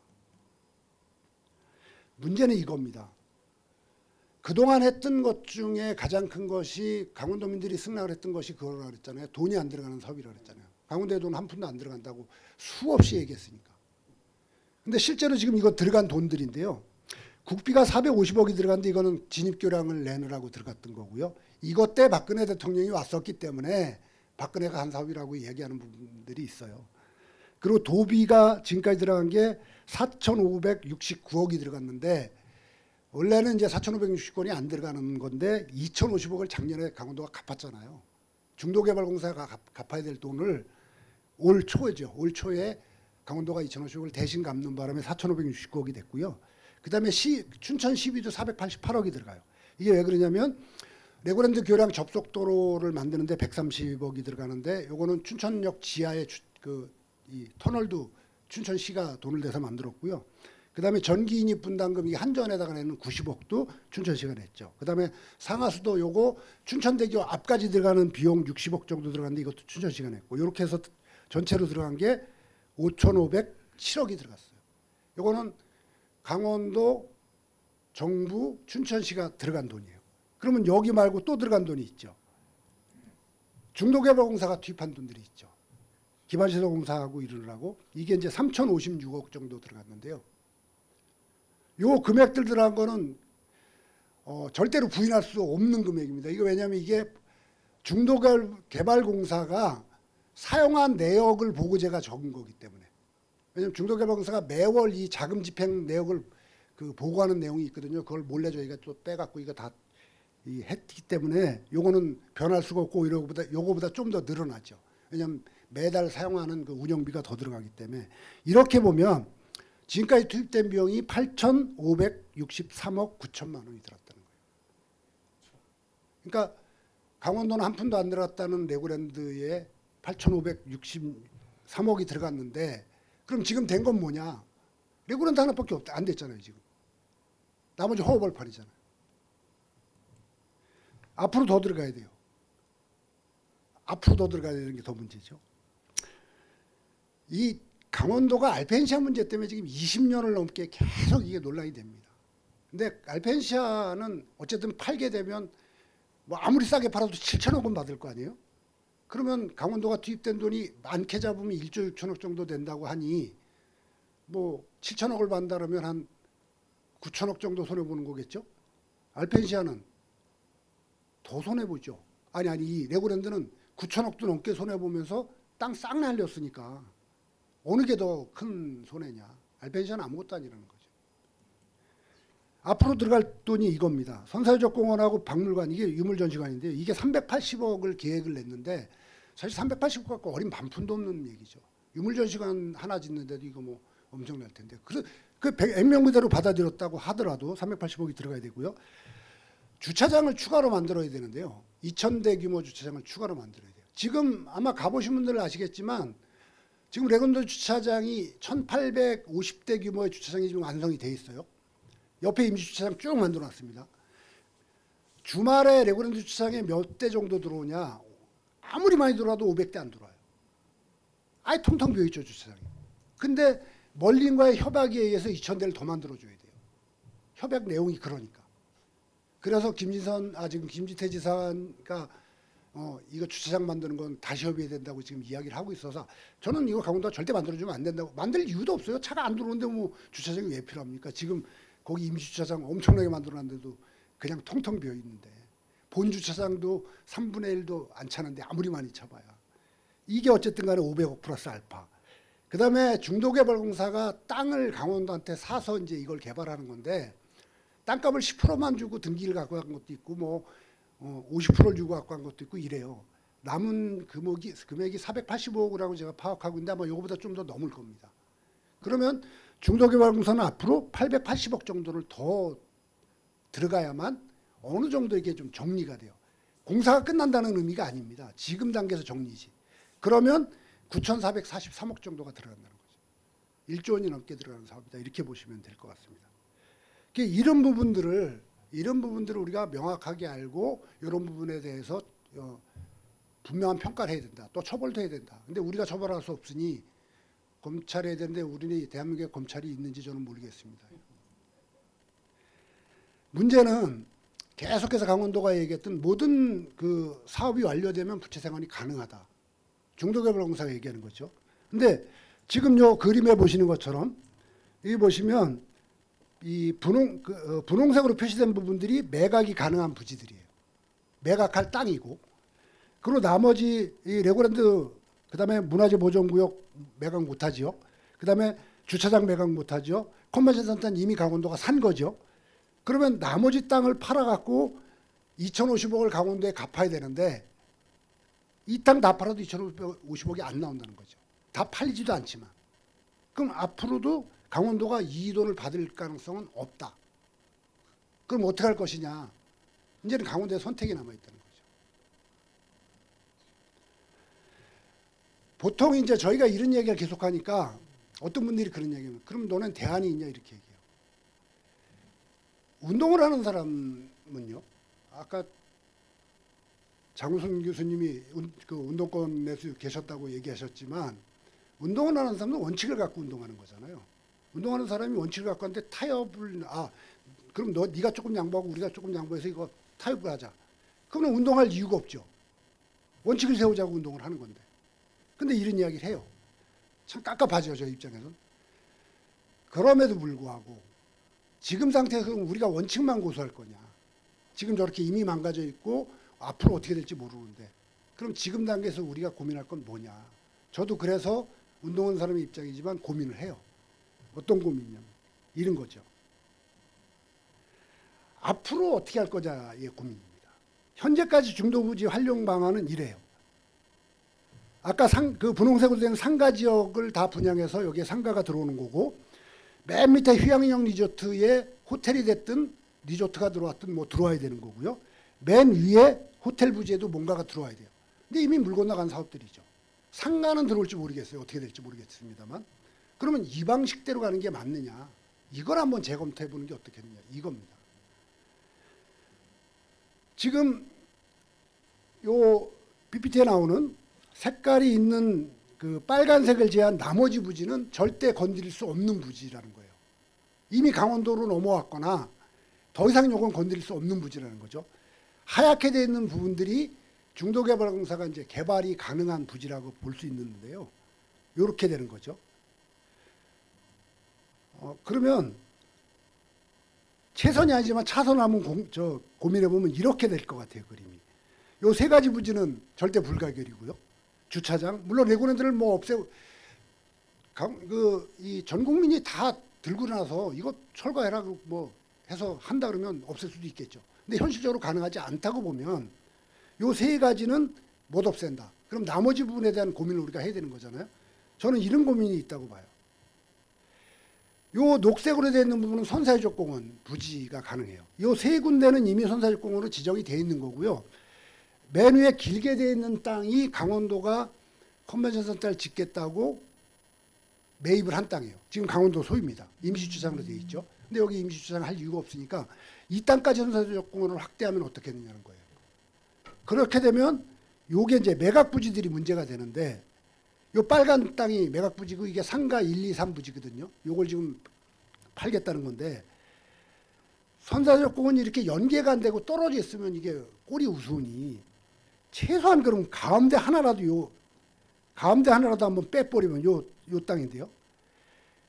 문제는 이겁니다. 그동안 했던 것 중에 가장 큰 것이 강원도민들이 승낙을 했던 것이 그거라고 그랬잖아요. 돈이 안 들어가는 사업이라고 그랬잖아요. 강원도에 돈 한 푼도 안 들어간다고 수없이 얘기했으니까. 근데 실제로 지금 이거 들어간 돈들인데요. 국비가 450억이 들어갔는데 이거는 진입교량을 내느라고 들어갔던 거고요. 이것 때 박근혜 대통령이 왔었기 때문에 박근혜가 한 사업이라고 얘기하는 부분들이 있어요. 그리고 도비가 지금까지 들어간 게 4,569억이 들어갔는데 원래는 이제 4,560억이 안 들어가는 건데 2,050억을 작년에 강원도가 갚았잖아요. 중도개발공사가 갚아야 될 돈을 올 초에 강원도가 2,050억을 대신 갚는 바람에 4,569억이 됐고요. 그 다음에 춘천 시비도 488억이 들어가요. 이게 왜 그러냐면 레고랜드 교량 접속도로를 만드는데 130억이 들어가는데 요거는 춘천역 지하에 이 터널도 춘천시가 돈을 내서 만들었고요. 그 다음에 전기인입 분담금 이 한전에다가 내는 90억도 춘천시가 냈죠. 그 다음에 상하수도 요거 춘천대교 앞까지 들어가는 비용 60억 정도 들어갔는데 이것도 춘천시가 냈고 이렇게 해서 전체로 들어간 게 5,507억이 들어갔어요. 요거는 강원도, 정부, 춘천시가 들어간 돈이에요. 그러면 여기 말고 또 들어간 돈이 있죠. 중도개발공사가 투입한 돈들이 있죠. 기반시설공사하고 이러느라고 이게 이제 3,056억 정도 들어갔는데요. 요 금액들 들어간 거는 절대로 부인할 수 없는 금액입니다. 이거 왜냐하면 이게 중도개발공사가 사용한 내역을 보고 제가 적은 거기 때문에. 왜냐하면 중도개발공사가 매월 이 자금 집행 내역을 보고하는 내용이 있거든요. 그걸 몰래 저희가 또 빼갖고 이거 다 했기 때문에 요거는 변할 수가 없고 요거보다 좀 더 늘어나죠. 왜냐하면 매달 사용하는 그 운영비가 더 들어가기 때문에 이렇게 보면 지금까지 투입된 비용이 8,563억 9천만 원이 들었다는 거예요. 그러니까 강원도는 한 푼도 안 들어갔다는 레고랜드에 8,563억이 들어갔는데 그럼 지금 된 건 뭐냐? 레고랜드 하나밖에 안 됐잖아요, 지금. 나머지 허허벌판이잖아요. 앞으로 더 들어가야 돼요. 앞으로 더 들어가야 되는 게 더 문제죠. 이 강원도가 알펜시아 문제 때문에 지금 20년을 넘게 계속 이게 논란이 됩니다. 근데 알펜시아는 어쨌든 팔게 되면 뭐 아무리 싸게 팔아도 7천억 원 받을 거 아니에요? 그러면 강원도가 투입된 돈이 많게 잡으면 1조 6천억 정도 된다고 하니 뭐 7천억을 받는다 그러면 한 9천억 정도 손해보는 거겠죠? 알펜시아는 더 손해보죠. 아니 이 레고랜드는 9천억도 넘게 손해보면서 땅 싹 날렸으니까 어느 게 더 큰 손해냐. 알펜시아는 아무것도 아니라는 거죠. 앞으로 들어갈 돈이 이겁니다. 선사유적공원하고 박물관, 이게 유물전시관인데요. 이게 380억을 계획을 냈는데 사실 380억 갖고 어린 반푼도 없는 얘기죠. 유물전시관 하나 짓는데도 이거 뭐 엄청날 텐데. 그래서 그 액면그대로 받아들였다고 하더라도 380억이 들어가야 되고요. 주차장을 추가로 만들어야 되는데요. 2,000대 규모 주차장을 추가로 만들어야 돼요. 지금 아마 가보신 분들은 아시겠지만 지금 레고랜드 주차장이 1,850대 규모의 주차장이 지금 완성이 돼 있어요. 옆에 임시주차장 쭉 만들어놨습니다. 주말에 레고랜드 주차장에 몇 대 정도 들어오냐. 아무리 많이 들어와도 500대 안 들어와요. 아예 텅텅 비어있죠, 주차장이. 근데 멀린과의 협약에 의해서 2,000대를 더 만들어줘야 돼요. 협약 내용이 그러니까. 그래서 지금 김지태 지사가 이거 주차장 만드는 건 다시 협의해야 된다고 지금 이야기를 하고 있어서 저는 이거 강원도가 절대 만들어주면 안 된다고. 만들 이유도 없어요. 차가 안 들어오는데 뭐 주차장이 왜 필요합니까? 지금 거기 임시주차장 엄청나게 만들어놨는데도 그냥 텅텅 비어있는데 본 주차장도 3분의 1도 안 차는데 아무리 많이 차봐야. 이게 어쨌든 간에 500억 플러스 알파. 그 다음에 중도개발공사가 땅을 강원도한테 사서 이제 이걸 개발하는 건데 땅값을 10%만 주고 등기를 갖고 간 것도 있고 뭐 50%를 주고 갖고 간 것도 있고 이래요. 남은 금액이 485억이라고 제가 파악하고 있는데 아마 이거보다 좀 더 넘을 겁니다. 그러면 중도개발공사는 앞으로 880억 정도를 더 들어가야만 어느 정도 이게 좀 정리가 돼요. 공사가 끝난다는 의미가 아닙니다. 지금 단계에서 정리지. 그러면 9,443억 정도가 들어간다는 거죠. 1조 원이 넘게 들어가는 사업이다. 이렇게 보시면 될 것 같습니다. 이런 부분들을 우리가 명확하게 알고 이런 부분에 대해서 분명한 평가를 해야 된다. 또 처벌도 해야 된다. 근데 우리가 처벌할 수 없으니 검찰이 해야 되는데 우리는 대한민국에 검찰이 있는지 저는 모르겠습니다. 문제는 계속해서 강원도가 얘기했던 모든 그 사업이 완료되면 부채 생활이 가능하다. 중도개발공사가 얘기하는 거죠. 근데 지금 요 그림에 보시는 것처럼 여기 보시면 이 분홍색으로 표시된 부분들이 매각이 가능한 부지들이에요. 매각할 땅이고, 그리고 나머지 이 레고랜드 그다음에 문화재 보존구역 매각 못하지요. 그다음에 주차장 매각 못하죠. 컨벤션 센터는 이미 강원도가 산 거죠. 그러면 나머지 땅을 팔아갖고 2,050억을 강원도에 갚아야 되는데 이 땅 다 팔아도 2,050억이 안 나온다는 거죠. 다 팔리지도 않지만. 그럼 앞으로도 강원도가 이 돈을 받을 가능성은 없다. 그럼 어떻게 할 것이냐. 이제는 강원도에 선택이 남아있다는 거죠. 보통 이제 저희가 이런 얘기를 계속하니까 어떤 분들이 그런 얘기하면 그럼 너는 대안이 있냐 이렇게 얘기해요. 운동을 하는 사람은요. 아까 장우순 교수님이 그 운동권에서 계셨다고 얘기하셨지만 운동을 하는 사람은 원칙을 갖고 운동하는 거잖아요. 운동하는 사람이 원칙을 갖고 하는데 타협을 그럼 네가 조금 양보하고 우리가 조금 양보해서 이거 타협을 하자. 그러면 운동할 이유가 없죠. 원칙을 세우자고 운동을 하는 건데. 근데 이런 이야기를 해요. 참 깝깝하죠, 저 입장에서는. 그럼에도 불구하고 지금 상태에서 우리가 원칙만 고수할 거냐. 지금 저렇게 이미 망가져 있고 앞으로 어떻게 될지 모르는데 그럼 지금 단계에서 우리가 고민할 건 뭐냐. 저도 그래서 운동하는 사람의 입장이지만 고민을 해요. 어떤 고민이냐면 이런 거죠. 앞으로 어떻게 할 거냐의 고민입니다. 현재까지 중도부지 활용 방안은 이래요. 아까 그 분홍색으로 된 상가 지역을 다 분양해서 여기에 상가가 들어오는 거고 맨 밑에 휴양형 리조트에 호텔이 됐든 리조트가 들어왔든 뭐 들어와야 되는 거고요. 맨 위에 호텔 부지에도 뭔가가 들어와야 돼요. 근데 이미 물 건너간 사업들이죠. 상가는 들어올지 모르겠어요. 어떻게 될지 모르겠습니다만. 그러면 이 방식대로 가는 게 맞느냐. 이걸 한번 재검토해 보는 게 어떻겠느냐. 이겁니다. 지금 요 PPT에 나오는 색깔이 있는 그 빨간색을 제한 나머지 부지는 절대 건드릴 수 없는 부지라는 거예요. 이미 강원도로 넘어왔거나 더 이상 요건 건드릴 수 없는 부지라는 거죠. 하얗게 되어 있는 부분들이 중도개발공사가 이제 개발이 가능한 부지라고 볼 수 있는데요. 이렇게 되는 거죠. 그러면 최선이 아니지만 차선을 한번 고민해 보면 이렇게 될 것 같아요. 그림이. 요 세 가지 부지는 절대 불가결이고요. 주차장 물론 레고랜드를 뭐 없애고 이 전 국민이 다 들고 나서 이거 철거해라 뭐 해서 한다 그러면 없앨 수도 있겠죠. 근데 현실적으로 가능하지 않다고 보면 요 세 가지는 못 없앤다. 그럼 나머지 부분에 대한 고민을 우리가 해야 되는 거잖아요. 저는 이런 고민이 있다고 봐요. 요 녹색으로 되어 있는 부분은 선사유적공원 부지가 가능해요. 요 세 군데는 이미 선사유적공원으로 지정이 되어 있는 거고요. 맨 위에 길게 되어 있는 땅이 강원도가 컨벤션 센터를 짓겠다고 매입을 한 땅이에요. 지금 강원도 소유입니다. 임시주차장으로 되어 있죠. 근데 여기 임시주차장 할 이유가 없으니까 이 땅까지 선사유적공원을 확대하면 어떻겠느냐는 거예요. 그렇게 되면 요게 이제 매각부지들이 문제가 되는데 요 빨간 땅이 매각부지고 이게 상가 1, 2, 3부지거든요. 요걸 지금 팔겠다는 건데 선사유적공원이 이렇게 연계가 안 되고 떨어져 있으면 이게 꼴이 우스우니 최소한 그럼 가운데 하나라도 한번 빼버리면 요 땅인데요.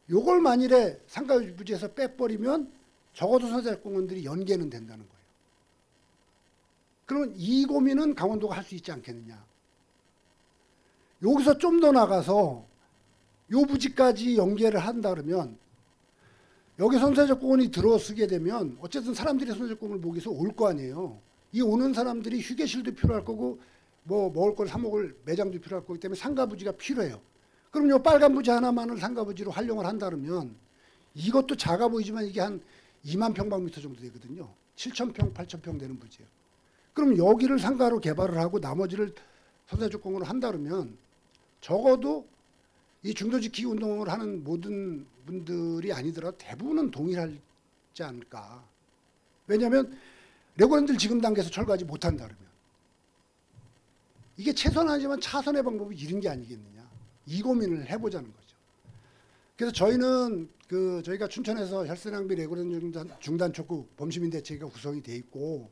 요걸 만일에 상가부지에서 빼버리면 적어도 선사유적공원들이 연계는 된다는 거예요. 그러면 이 고민은 강원도가 할 수 있지 않겠느냐. 여기서 좀 더 나가서 요 부지까지 연계를 한다 그러면 여기 선사유적공원이 들어서게 되면 어쨌든 사람들이 선사유적공원을 보기 위해서 올 거 아니에요. 이 오는 사람들이 휴게실도 필요할 거고 뭐 먹을 걸 사 먹을 매장도 필요할 거기 때문에 상가부지가 필요해요. 그럼 요 빨간 부지 하나만을 상가부지로 활용을 한다 그러면 이것도 작아 보이지만 이게 한 2만 평방미터 정도 되거든요. 7,000평, 8,000평 되는 부지예요. 그럼 여기를 상가로 개발을 하고 나머지를 선사유적공원으로 한다 그러면 적어도 이 중도지키기 운동을 하는 모든 분들이 아니더라도 대부분은 동의하지 않을까. 왜냐하면 레고랜드를 지금 단계에서 철거하지 못한다 그러면 이게 최선 아니지만 차선의 방법이 이런 게 아니겠느냐. 이 고민을 해보자는 거죠. 그래서 저희는 저희가 춘천에서 혈세낭비 레고랜드 중단 촉구 범시민 대책위가 구성이 돼 있고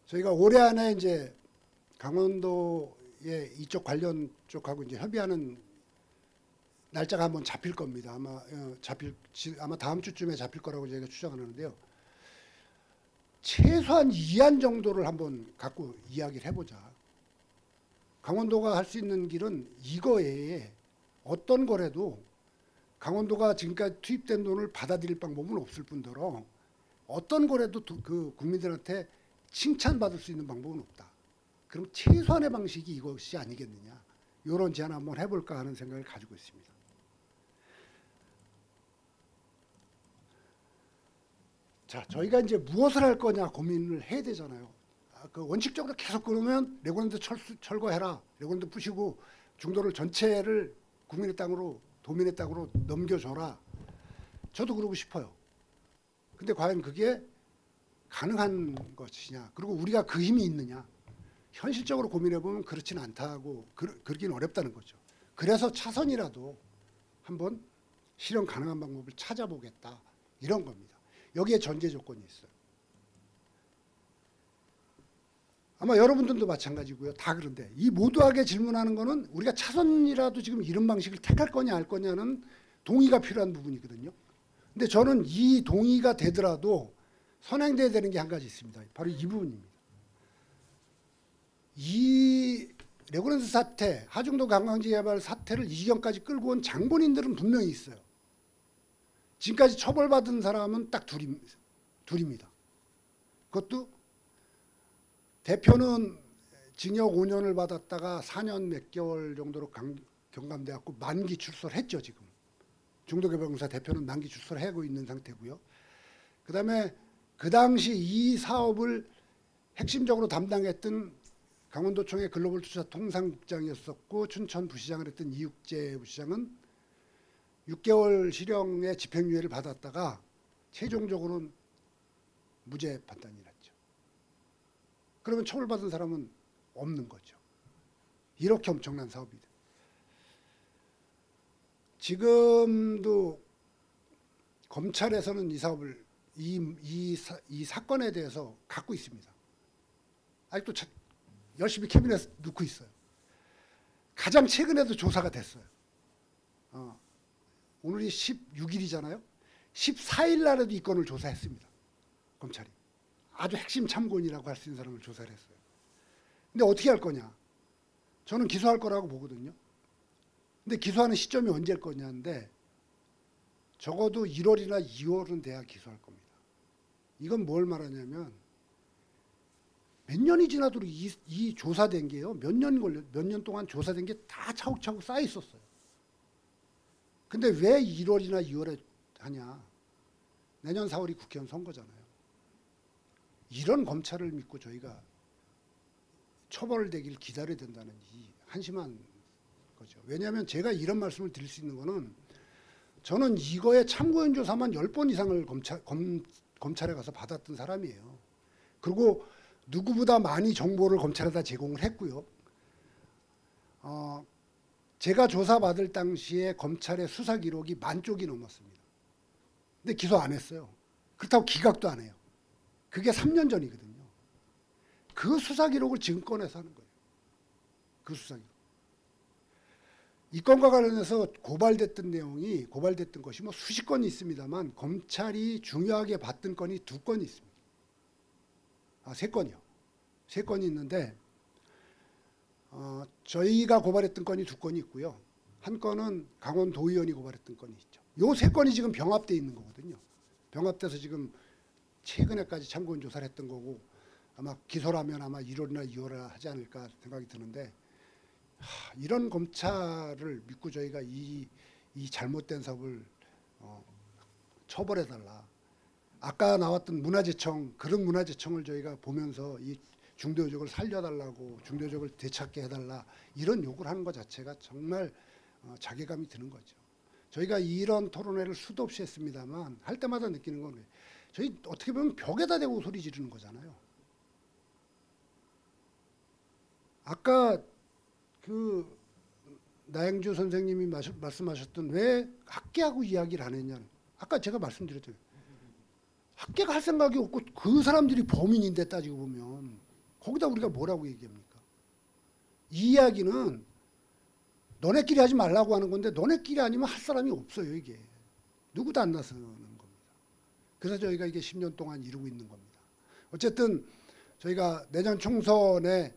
저희가 올해 안에 이제 강원도의 이쪽 관련 쪽하고 이제 협의하는 날짜가 한번 잡힐 겁니다. 아마 다음 주쯤에 잡힐 거라고 저희가 추정을 하는데요. 최소한 2안 정도를 한번 갖고 이야기를 해보자. 강원도가 할 수 있는 길은 이거 외에 어떤 거라도 강원도가 지금까지 투입된 돈을 받아들일 방법은 없을 뿐더러 어떤 거라도 그 국민들한테 칭찬받을 수 있는 방법은 없다. 그럼 최소한의 방식이 이것이 아니겠느냐. 이런 제안 한번 해볼까 하는 생각을 가지고 있습니다. 자, 저희가 이제 무엇을 할 거냐 고민을 해야 되잖아요. 원칙적으로 계속 그러면 레고랜드 철거해라. 레고랜드 부시고 중도를 전체를 국민의 땅으로 도민의 땅으로 넘겨줘라. 저도 그러고 싶어요. 근데 과연 그게 가능한 것이냐. 그리고 우리가 그 힘이 있느냐. 현실적으로 고민해보면 그렇지는 않다고 그러기는 어렵다는 거죠. 그래서 차선이라도 한번 실현 가능한 방법을 찾아보겠다. 이런 겁니다. 여기에 전제 조건이 있어요. 아마 여러분들도 마찬가지고요. 다 그런데 이 모두하게 질문하는 거는 우리가 차선이라도 지금 이런 방식을 택할 거냐 알 거냐는 동의가 필요한 부분이거든요. 근데 저는 이 동의가 되더라도 선행돼야 되는 게 한 가지 있습니다. 바로 이 부분입니다. 이 레고랜드 사태, 하중도 관광지 개발 사태를 이 지경까지 끌고 온 장본인들은 분명히 있어요. 지금까지 처벌받은 사람은 딱 둘입니다. 그것도 대표는 징역 5년을 받았다가 4년 몇 개월 정도로 경감돼갖고 만기 출소를 했죠 지금. 중도개발공사 대표는 만기 출소를 하고 있는 상태고요. 그다음에 그 당시 이 사업을 핵심적으로 담당했던 강원도청의 글로벌 투자 통상국장이었었고 춘천 부시장을 했던 이육재 부시장은 6개월 실형의 집행유예를 받았다가 최종적으로는 무죄 판단이 났죠. 그러면 처벌받은 사람은 없는 거죠. 이렇게 엄청난 사업이 돼. 지금도 검찰에서는 이 사업을 이 사건에 대해서 갖고 있습니다. 아직도 열심히 캐비넷에 넣고 있어요. 가장 최근에도 조사가 됐어요. 오늘이 16일이잖아요. 14일 날에도 이 건을 조사했습니다. 검찰이. 아주 핵심 참고인이라고 할 수 있는 사람을 조사를 했어요. 근데 어떻게 할 거냐. 저는 기소할 거라고 보거든요. 근데 기소하는 시점이 언제일 거냐인데 적어도 1월이나 2월은 돼야 기소할 겁니다. 이건 뭘 말하냐면 몇 년이 지나도록 이 조사된 게요. 몇 년 동안 조사된 게 다 차곡차곡 쌓여 있었어요. 근데 왜 1월이나 2월에 하냐. 내년 4월이 국회의원 선거잖아요. 이런 검찰을 믿고 저희가 처벌되길 기다려야 된다는 이 한심한 거죠. 왜냐하면 제가 이런 말씀을 드릴 수 있는 거는 저는 이거에 참고인 조사만 10번 이상을 검찰에 가서 받았던 사람이에요. 그리고 누구보다 많이 정보를 검찰에다 제공을 했고요. 제가 조사받을 당시에 검찰의 수사 기록이 10,000쪽이 넘었습니다. 근데 기소 안 했어요. 그렇다고 기각도 안 해요. 그게 3년 전이거든요. 그 수사 기록을 지금 꺼내서 하는 거예요. 그 수사 기록. 이 건과 관련해서 고발됐던 것이 뭐 수십 건이 있습니다만 검찰이 중요하게 봤던 건이 2건이 있습니다. 3건이요. 3건이 있는데 저희가 고발했던 건이 2건이 있고요. 한 건은 강원도의원이 고발했던 건이 있죠. 요 3건이 지금 병합돼 있는 거거든요. 병합돼서 지금 최근에까지 참고인 조사를 했던 거고 아마 기소라면 아마 1월이나 2월에 하지 않을까 생각이 드는데 이런 검찰을 믿고 저희가 이 잘못된 사업을 처벌해달라. 아까 나왔던 문화재청 그런 문화재청을 저희가 보면서 이 중도요적을 살려달라고 중도요적을 되찾게 해달라 이런 요구를 하는 것 자체가 정말 자괴감이 드는 거죠. 저희가 이런 토론회를 수도 없이 했습니다만 할 때마다 느끼는 건 저희 어떻게 보면 벽에다 대고 소리 지르는 거잖아요. 아까 그 나행주 선생님이 말씀하셨던 왜 학계하고 이야기를 안 했냐는 아까 제가 말씀드렸잖아요. 학계가 할 생각이 없고 그 사람들이 범인인데 따지고 보면 거기다 우리가 뭐라고 얘기합니까? 이 이야기는 너네끼리 하지 말라고 하는 건데 너네끼리 아니면 할 사람이 없어요. 이게 누구도 안 나서는 겁니다. 그래서 저희가 이게 10년 동안 이루고 있는 겁니다. 어쨌든 저희가 내년 총선에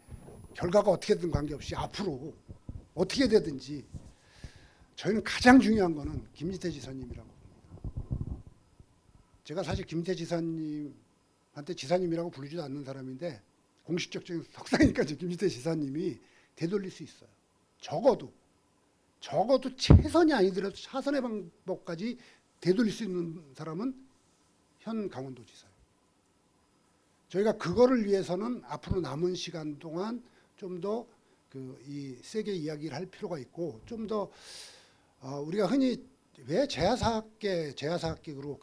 결과가 어떻게 되든 관계없이 앞으로 어떻게 되든지 저희는 가장 중요한 거는 김진태 지사님이라고 봅니다. 제가 사실 김진태 지사님한테 지사님이라고 부르지도 않는 사람인데 공식적인 석상이니까 김진태 지사님이 되돌릴 수 있어요. 적어도 최선이 아니더라도 차선의 방법까지 되돌릴 수 있는 사람은 현 강원도지사예요. 저희가 그거를 위해서는 앞으로 남은 시간 동안 좀 더 이 세게 이야기를 할 필요가 있고 좀 더 우리가 흔히 왜 제야사학계로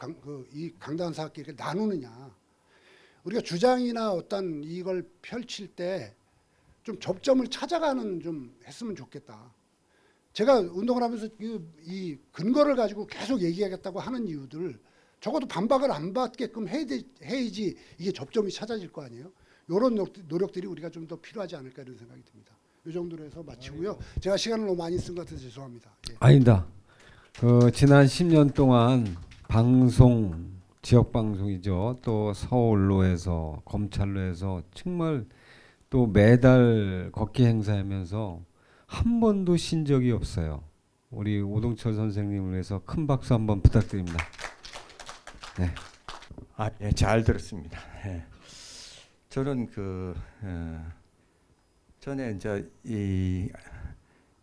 이 강단사학계를 나누느냐. 우리가 주장이나 어떤 이걸 펼칠 때 좀 접점을 찾아가는 좀 했으면 좋겠다. 제가 운동을 하면서 이 근거를 가지고 계속 얘기하겠다고 하는 이유들 적어도 반박을 안 받게끔 해야지 이게 접점이 찾아질 거 아니에요. 이런 노력들이 우리가 좀 더 필요하지 않을까 이런 생각이 듭니다. 이 정도로 해서 마치고요. 제가 시간을 너무 많이 쓴 것 같아서 죄송합니다. 예. 아니다. 지난 10년 동안 방송, 지역 방송이죠. 또 서울로 해서 검찰로 해서 정말 또 매달 걷기 행사하면서 한 번도 쉰 적이 없어요. 우리 오동철 선생님을 위해서 큰 박수 한번 부탁드립니다. 네. 예, 잘 들었습니다. 예. 저는 전에 이제 이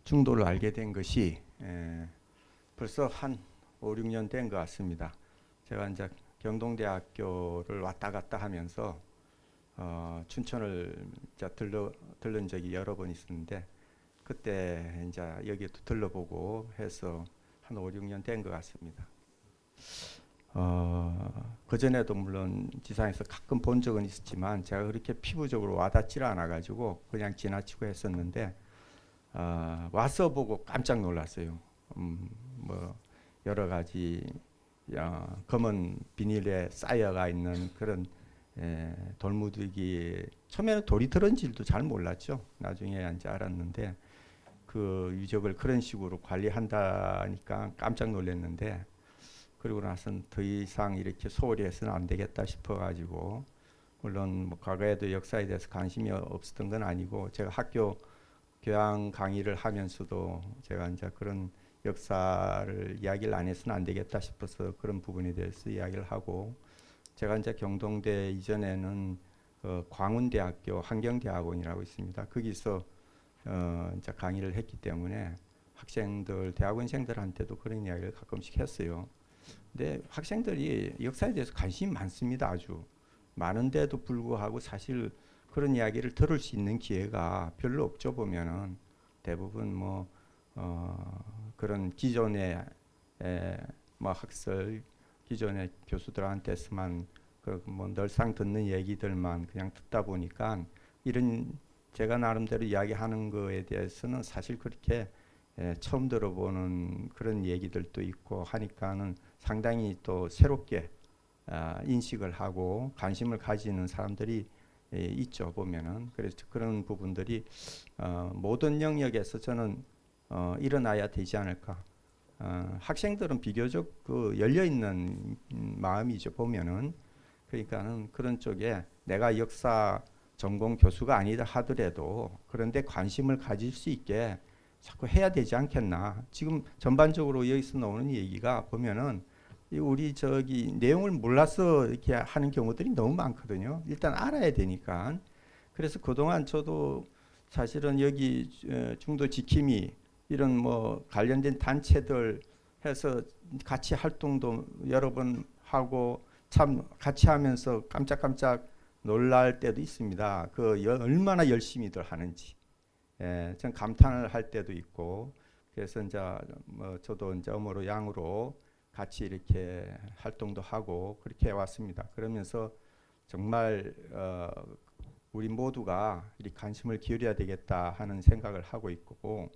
중도를 알게 된 것이 벌써 한 5, 6년 된 것 같습니다. 제가 이제 경동대학교를 왔다 갔다 하면서 춘천을 이제 들른 적이 여러 번 있었는데 그때 이제 여기도 들러보고 해서 한 5, 6년 된 것 같습니다. 그 전에도 물론 지상에서 가끔 본 적은 있었지만 제가 그렇게 피부적으로 와닿지를 않아가지고 그냥 지나치고 했었는데 와서 보고 깜짝 놀랐어요. 뭐 여러 가지 검은 비닐에 쌓여가 있는 그런 돌무더기, 처음에는 돌이 들은 줄도 잘 몰랐죠. 나중에 이제 알았는데 그 유적을 그런 식으로 관리한다니까 깜짝 놀랐는데, 그리고 나서는 더 이상 이렇게 소홀히 해서는 안 되겠다 싶어가지고, 물론 뭐 과거에도 역사에 대해서 관심이 없었던 건 아니고 제가 학교 교양 강의를 하면서도 제가 이제 그런 역사를 이야기를 안 해서는 안 되겠다 싶어서 그런 부분에 대해서 이야기를 하고, 제가 이제 경동대 이전에는 광운대학교 환경대학원이라고 있습니다. 거기서 이제 강의를 했기 때문에 학생들, 대학원생들한테도 그런 이야기를 가끔씩 했어요. 근데 학생들이 역사에 대해서 관심이 많습니다. 아주 많은데도 불구하고 사실 그런 이야기를 들을 수 있는 기회가 별로 없죠. 보면은 대부분 뭐 그런 기존의 뭐 학설, 기존의 교수들한테서만 뭐 늘상 듣는 얘기들만 그냥 듣다 보니까 이런 제가 나름대로 이야기하는 거에 대해서는 사실 그렇게 처음 들어보는 그런 얘기들도 있고 하니까는 상당히 또 새롭게 인식을 하고 관심을 가지는 사람들이 있죠. 보면은 그래서 그런 부분들이 모든 영역에서 저는 일어나야 되지 않을까. 학생들은 비교적 그 열려 있는 마음이죠. 보면은 그러니까는 그런 쪽에 내가 역사 전공 교수가 아니다 하더라도 그런데 관심을 가질 수 있게 자꾸 해야 되지 않겠나. 지금 전반적으로 여기서 나오는 얘기가 보면은 우리 저기 내용을 몰라서 이렇게 하는 경우들이 너무 많거든요. 일단 알아야 되니까. 그래서 그동안 저도 사실은 여기 중도 지킴이 이런 뭐 관련된 단체들 해서 같이 활동도 여러 번 하고 참 같이 하면서 깜짝깜짝 놀랄 때도 있습니다. 그 얼마나 열심히들 하는지. 전 감탄을 할 때도 있고. 그래서 이제 뭐 저도 이제 어머로 양으로 같이 이렇게 활동도 하고 그렇게 해왔습니다. 그러면서 정말 우리 모두가 이렇게 관심을 기울여야 되겠다 하는 생각을 하고 있고,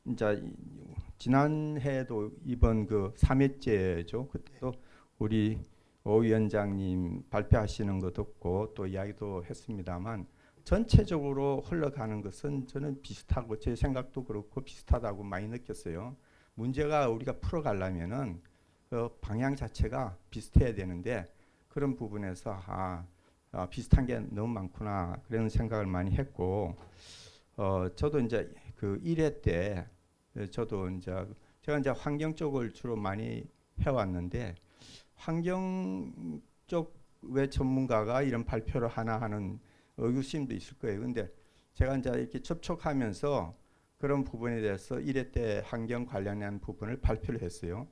이제 지난해도 이번 그 3회째죠. 그때도 우리 오 위원장님 발표하시는 거 듣고 또 이야기도 했습니다만 전체적으로 흘러가는 것은 저는 비슷하고 제 생각도 그렇고 비슷하다고 많이 느꼈어요. 문제가 우리가 풀어가려면은 그 방향 자체가 비슷해야 되는데 그런 부분에서 비슷한 게 너무 많구나 그런 생각을 많이 했고, 저도 이제 그 1회 때 저도 이제 제가 이제 환경 쪽을 주로 많이 해왔는데 환경 쪽의 전문가가 이런 발표를 하나 하는 의구심도 있을 거예요. 근데 제가 이제 이렇게 접촉하면서 그런 부분에 대해서 1회 때 환경 관련한 부분을 발표를 했어요.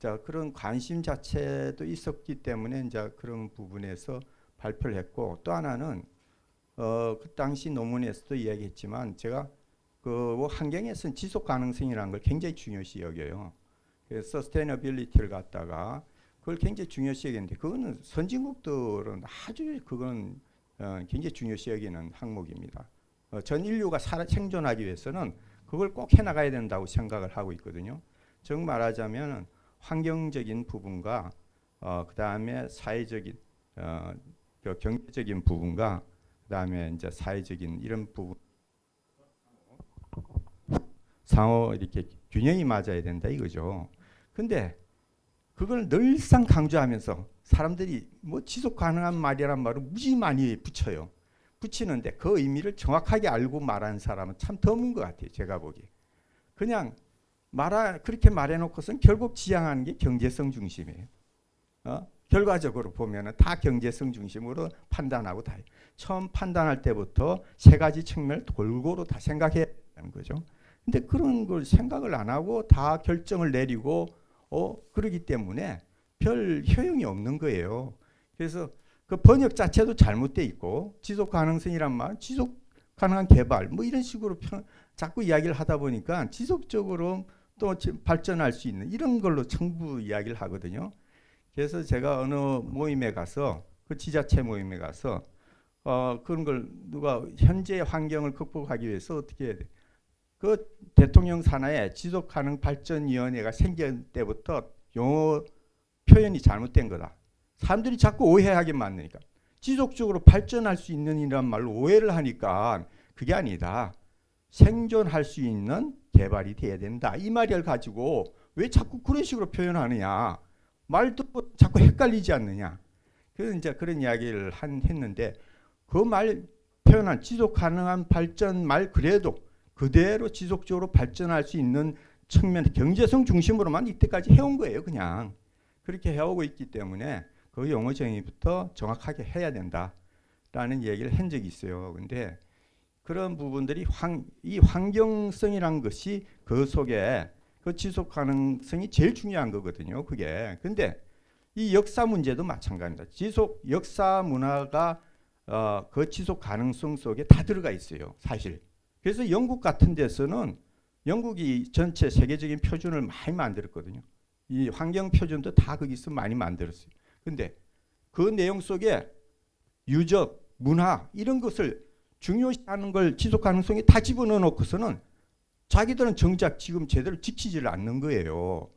자, 그런 관심 자체도 있었기 때문에 이제 그런 부분에서 발표를 했고, 또 하나는 그 당시 논문에서도 이야기했지만 제가 그 환경에서는 지속 가능성이라는 걸 굉장히 중요시 여겨요. 그래서 서스테이너빌리티를 갖다가 그걸 굉장히 중요시 여기는데 그거는 선진국들은 아주 그건 굉장히 중요시 여기는 항목입니다. 전 인류가 생존하기 위해서는 그걸 꼭 해나가야 된다고 생각을 하고 있거든요. 즉 말하자면 환경적인 부분과 그 다음에 사회적인 그 경제적인 부분과 그 다음에 이제 사회적인 이런 부분 상호 이렇게 균형이 맞아야 된다 이거죠. 근데 그걸 늘상 강조하면서 사람들이 뭐 지속 가능한 말이란 말을 무지 많이 붙여요. 붙이는데 그 의미를 정확하게 알고 말하는 사람은 참 드문 것 같아요. 제가 보기에. 그냥 그렇게 말해놓고선 결국 지향하는 게 경제성 중심이에요. 결과적으로 보면은 다 경제성 중심으로 판단하고 다 처음 판단할 때부터 세 가지 측면을 골고루 다 생각해야 하는 거죠. 근데 그런 걸 생각을 안 하고 다 결정을 내리고 그러기 때문에 별 효용이 없는 거예요. 그래서 그 번역 자체도 잘못돼 있고 지속 가능성이란 말, 지속 가능한 개발 뭐 이런 식으로 자꾸 이야기를 하다 보니까 지속적으로 또 발전할 수 있는 이런 걸로 전부 이야기를 하거든요. 그래서 제가 어느 모임에 가서 그 지자체 모임에 가서 그런 걸 누가 현재 환경을 극복하기 위해서 어떻게 해야 돼? 그 대통령 산하에 지속가능발전위원회가 생긴 때부터 용어 표현이 잘못된 거다. 사람들이 자꾸 오해하게 만드니까 지속적으로 발전할 수 있는 이란 말로 오해를 하니까 그게 아니다. 생존할 수 있는 개발이 돼야 된다. 이 말을 가지고 왜 자꾸 그런 식으로 표현하느냐. 말도 자꾸 헷갈리지 않느냐. 그래서 이제 그런 이야기를 했는데 그 말 표현한 지속 가능한 발전 말 그래도 그대로 지속적으로 발전할 수 있는 측면 경제성 중심으로만 이때까지 해온 거예요. 그냥 그렇게 해오고 있기 때문에 그 용어 정의부터 정확하게 해야 된다라는 얘기를 한 적이 있어요. 근데 그런 부분들이 이 환경성이란 것이 그 속에 그 지속 가능성이 제일 중요한 거거든요. 그게. 근데 이 역사 문제도 마찬가지입니다. 지속 역사 문화가 그 지속 가능성 속에 다 들어가 있어요. 사실. 그래서 영국 같은 데서는 영국이 전체 세계적인 표준을 많이 만들었거든요. 이 환경 표준도 다 거기서 많이 만들었어요. 근데 그 내용 속에 유적, 문화 이런 것을 중요시하는 걸 지속 가능성에 다 집어넣어 놓고서는 자기들은 정작 지금 제대로 지키지를 않는 거예요.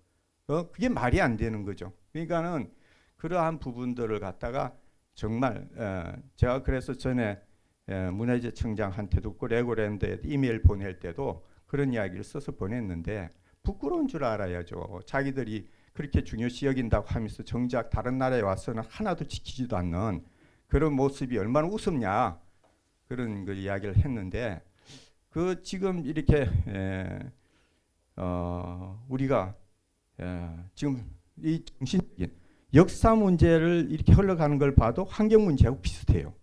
그게 말이 안 되는 거죠. 그러니까는 그러한 부분들을 갖다가 정말 제가 그래서 전에 문화재청장한테도 그 레고랜드에 이메일 보낼 때도 그런 이야기를 써서 보냈는데 부끄러운 줄 알아야죠. 자기들이 그렇게 중요시 여긴다고 하면서 정작 다른 나라에 와서는 하나도 지키지도 않는 그런 모습이 얼마나 우습냐 그런 그 이야기를 했는데 그 지금 이렇게 우리가 지금 이 정신적인 역사 문제를 이렇게 흘러가는 걸 봐도 환경 문제하고 비슷해요.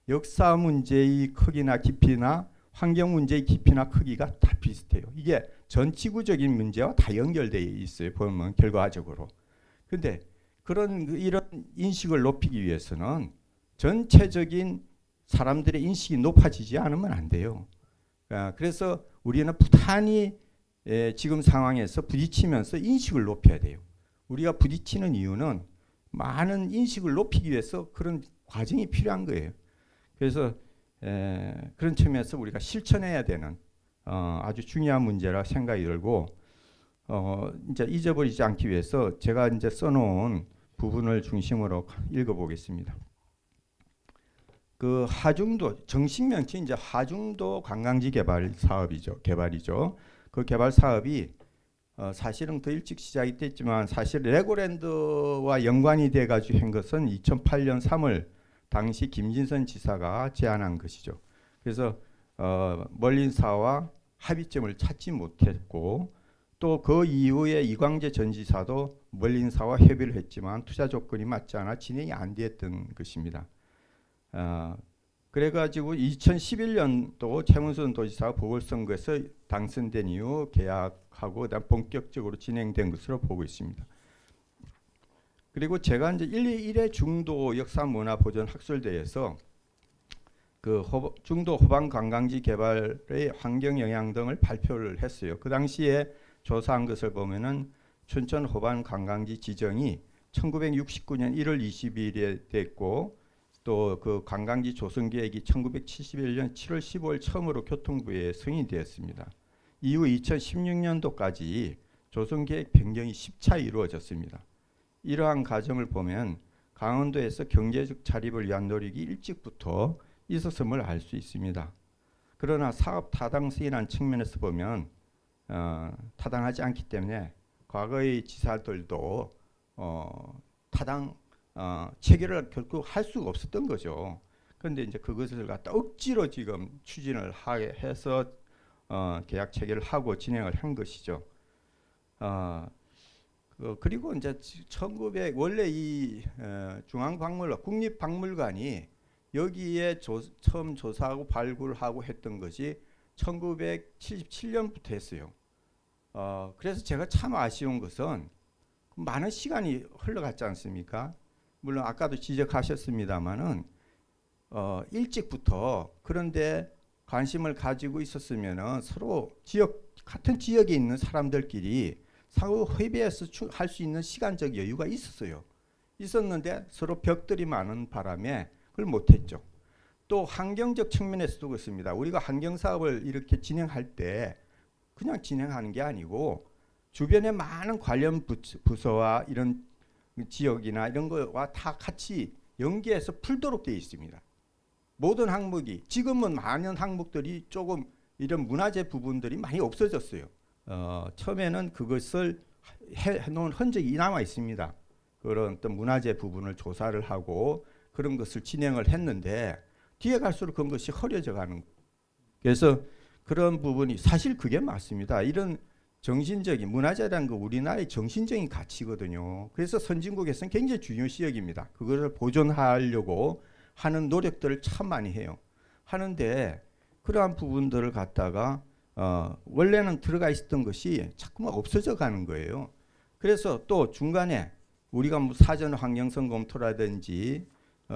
역사 문제의 크기나 깊이나 환경 문제의 깊이나 크기가 다 비슷해요. 이게 전 지구적인 문제와 다 연결되어 있어요. 보면 결과적으로. 근데 이런 인식을 높이기 위해서는 전체적인 사람들의 인식이 높아지지 않으면 안 돼요. 그래서 우리는 부단히 지금 상황에서 부딪히면서 인식을 높여야 돼요. 우리가 부딪히는 이유는 많은 인식을 높이기 위해서 그런 과정이 필요한 거예요. 그래서 그런 측면에서 우리가 실천해야 되는 아주 중요한 문제라 생각이 들고 이제 잊어버리지 않기 위해서 제가 이제 써놓은 부분을 중심으로 읽어보겠습니다. 그 하중도 정식 명칭 이제 하중도 관광지 개발이죠. 그 개발 사업이 사실은 더 일찍 시작이 됐지만 사실 레고랜드와 연관이 돼가지고 한 것은 2008년 3월 당시 김진선 지사가 제안한 것이죠. 그래서 멀린사와 합의점을 찾지 못했고 또 그 이후에 이광재 전 지사도 멀린사와 협의를 했지만 투자 조건이 맞지 않아 진행이 안 됐던 것입니다. 그래가지고 2011년도 최문순 도지사가 보궐선거에서 당선된 이후 계약하고 그다음 본격적으로 진행된 것으로 보고 있습니다. 그리고 제가 이제 1회 중도 역사문화보존학술대회에서 그 중도 호반 관광지 개발의 환경 영향 등을 발표를 했어요. 그 당시에 조사한 것을 보면은 춘천 호반 관광지 지정이 1969년 1월 22일에 됐고 또 그 관광지 조성 계획이 1971년 7월 15일 처음으로 교통부에 승인되었습니다. 이후 2016년도까지 조성 계획 변경이 10차 이루어졌습니다. 이러한 과정을 보면 강원도에서 경제적 자립을 위한 노력이 일찍부터 있었음을 알 수 있습니다. 그러나 사업 타당성이라는 측면에서 보면 타당하지 않기 때문에 과거의 지사들도 타당 체결을 결국 할 수가 없었던 거죠. 그런데 이제 그것을 갖다 억지로 지금 추진을 해서 계약 체결을 하고 진행을 한 것이죠. 그리고 이제 1900 원래 이 중앙박물관, 국립박물관이 여기에 처음 조사하고 발굴하고 했던 것이 1977년부터 했어요. 그래서 제가 참 아쉬운 것은 많은 시간이 흘러갔지 않습니까? 물론 아까도 지적하셨습니다마는 일찍부터 그런데 관심을 가지고 있었으면은 서로 같은 지역에 있는 사람들끼리 상호 협의해서 할 수 있는 시간적 여유가 있었는데 서로 벽들이 많은 바람에 그걸 못했죠. 또 환경적 측면에서도 그렇습니다. 우리가 환경 사업을 이렇게 진행할 때 그냥 진행하는 게 아니고 주변에 많은 관련 부서와 이런 지역이나 이런 거와 다 같이 연계해서 풀도록 되어 있습니다. 모든 항목이 지금은 많은 항목들이 조금 이런 문화재 부분들이 많이 없어졌어요. 처음에는 그것을 해놓은 흔적이 남아 있습니다. 그런 어떤 문화재 부분을 조사를 하고 그런 것을 진행을 했는데 뒤에 갈수록 그런 것이 흐려져 가는 거예요. 그래서 그런 부분이 사실 그게 맞습니다. 이런 정신적인 문화재라는 거 우리나라의 정신적인 가치거든요. 그래서 선진국에서는 굉장히 중요시 여깁니다. 그거를 보존하려고 하는 노력들을 참 많이 해요. 하는데 그러한 부분들을 갖다가 원래는 들어가 있었던 것이 자꾸만 없어져 가는 거예요. 그래서 또 중간에 우리가 뭐 사전 환경성 검토라든지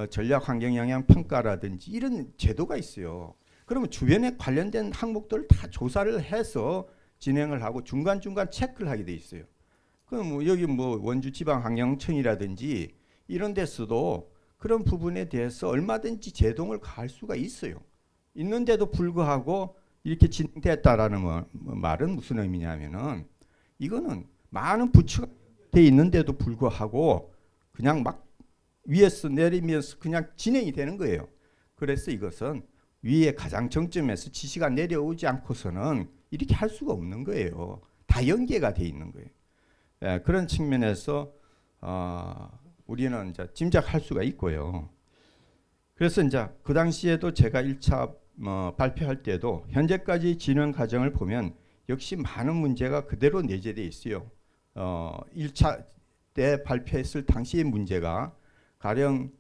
전략 환경 영향 평가라든지 이런 제도가 있어요. 그러면 주변에 관련된 항목들을 다 조사를 해서 진행을 하고 중간중간 체크를 하게 돼 있어요. 그럼 뭐 여기 뭐 원주지방환경청이라든지 이런 데서도 그런 부분에 대해서 얼마든지 제동을 가할 수가 있어요. 있는데도 불구하고 이렇게 진행됐다라는 말은 무슨 의미냐면은 이거는 많은 부처가 돼 있는데도 불구하고 그냥 막 위에서 내리면서 그냥 진행이 되는 거예요. 그래서 이것은 위에 가장 정점에서 지시가 내려오지 않고서는 이렇게 할 수가 없는 거예요. 다 연계가 돼 있는 거예요. 예, 그런 측면에서 우리는 이제 짐작할 수가 있고요. 그래서 이제 그 당시에도 제가 1차 발표할 때도 현재까지 진행 과정을 보면 역시 많은 문제가 그대로 내재되어 있어요. 1차 때 발표했을 당시의 문제가 가령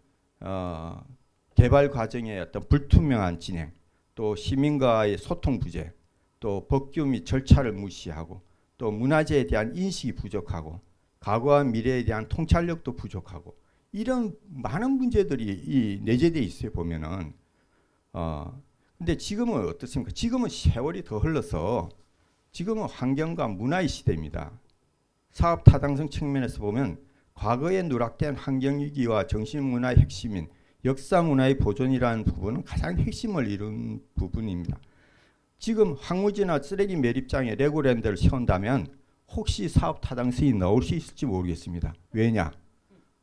개발 과정의 어떤 불투명한 진행, 또 시민과의 소통 부재, 또 법규 및 절차를 무시하고 또 문화재에 대한 인식이 부족하고 과거와 미래에 대한 통찰력도 부족하고 이런 많은 문제들이 내재되어 있어요. 보면은 근데 지금은 어떻습니까? 지금은 세월이 더 흘러서 지금은 환경과 문화의 시대입니다. 사업 타당성 측면에서 보면 과거에 누락된 환경위기와 정신문화의 핵심인 역사문화의 보존이라는 부분은 가장 핵심을 이룬 부분입니다. 지금 황무지나 쓰레기 매립장에 레고랜드를 세운다면 혹시 사업 타당성이 나올 수 있을지 모르겠습니다. 왜냐?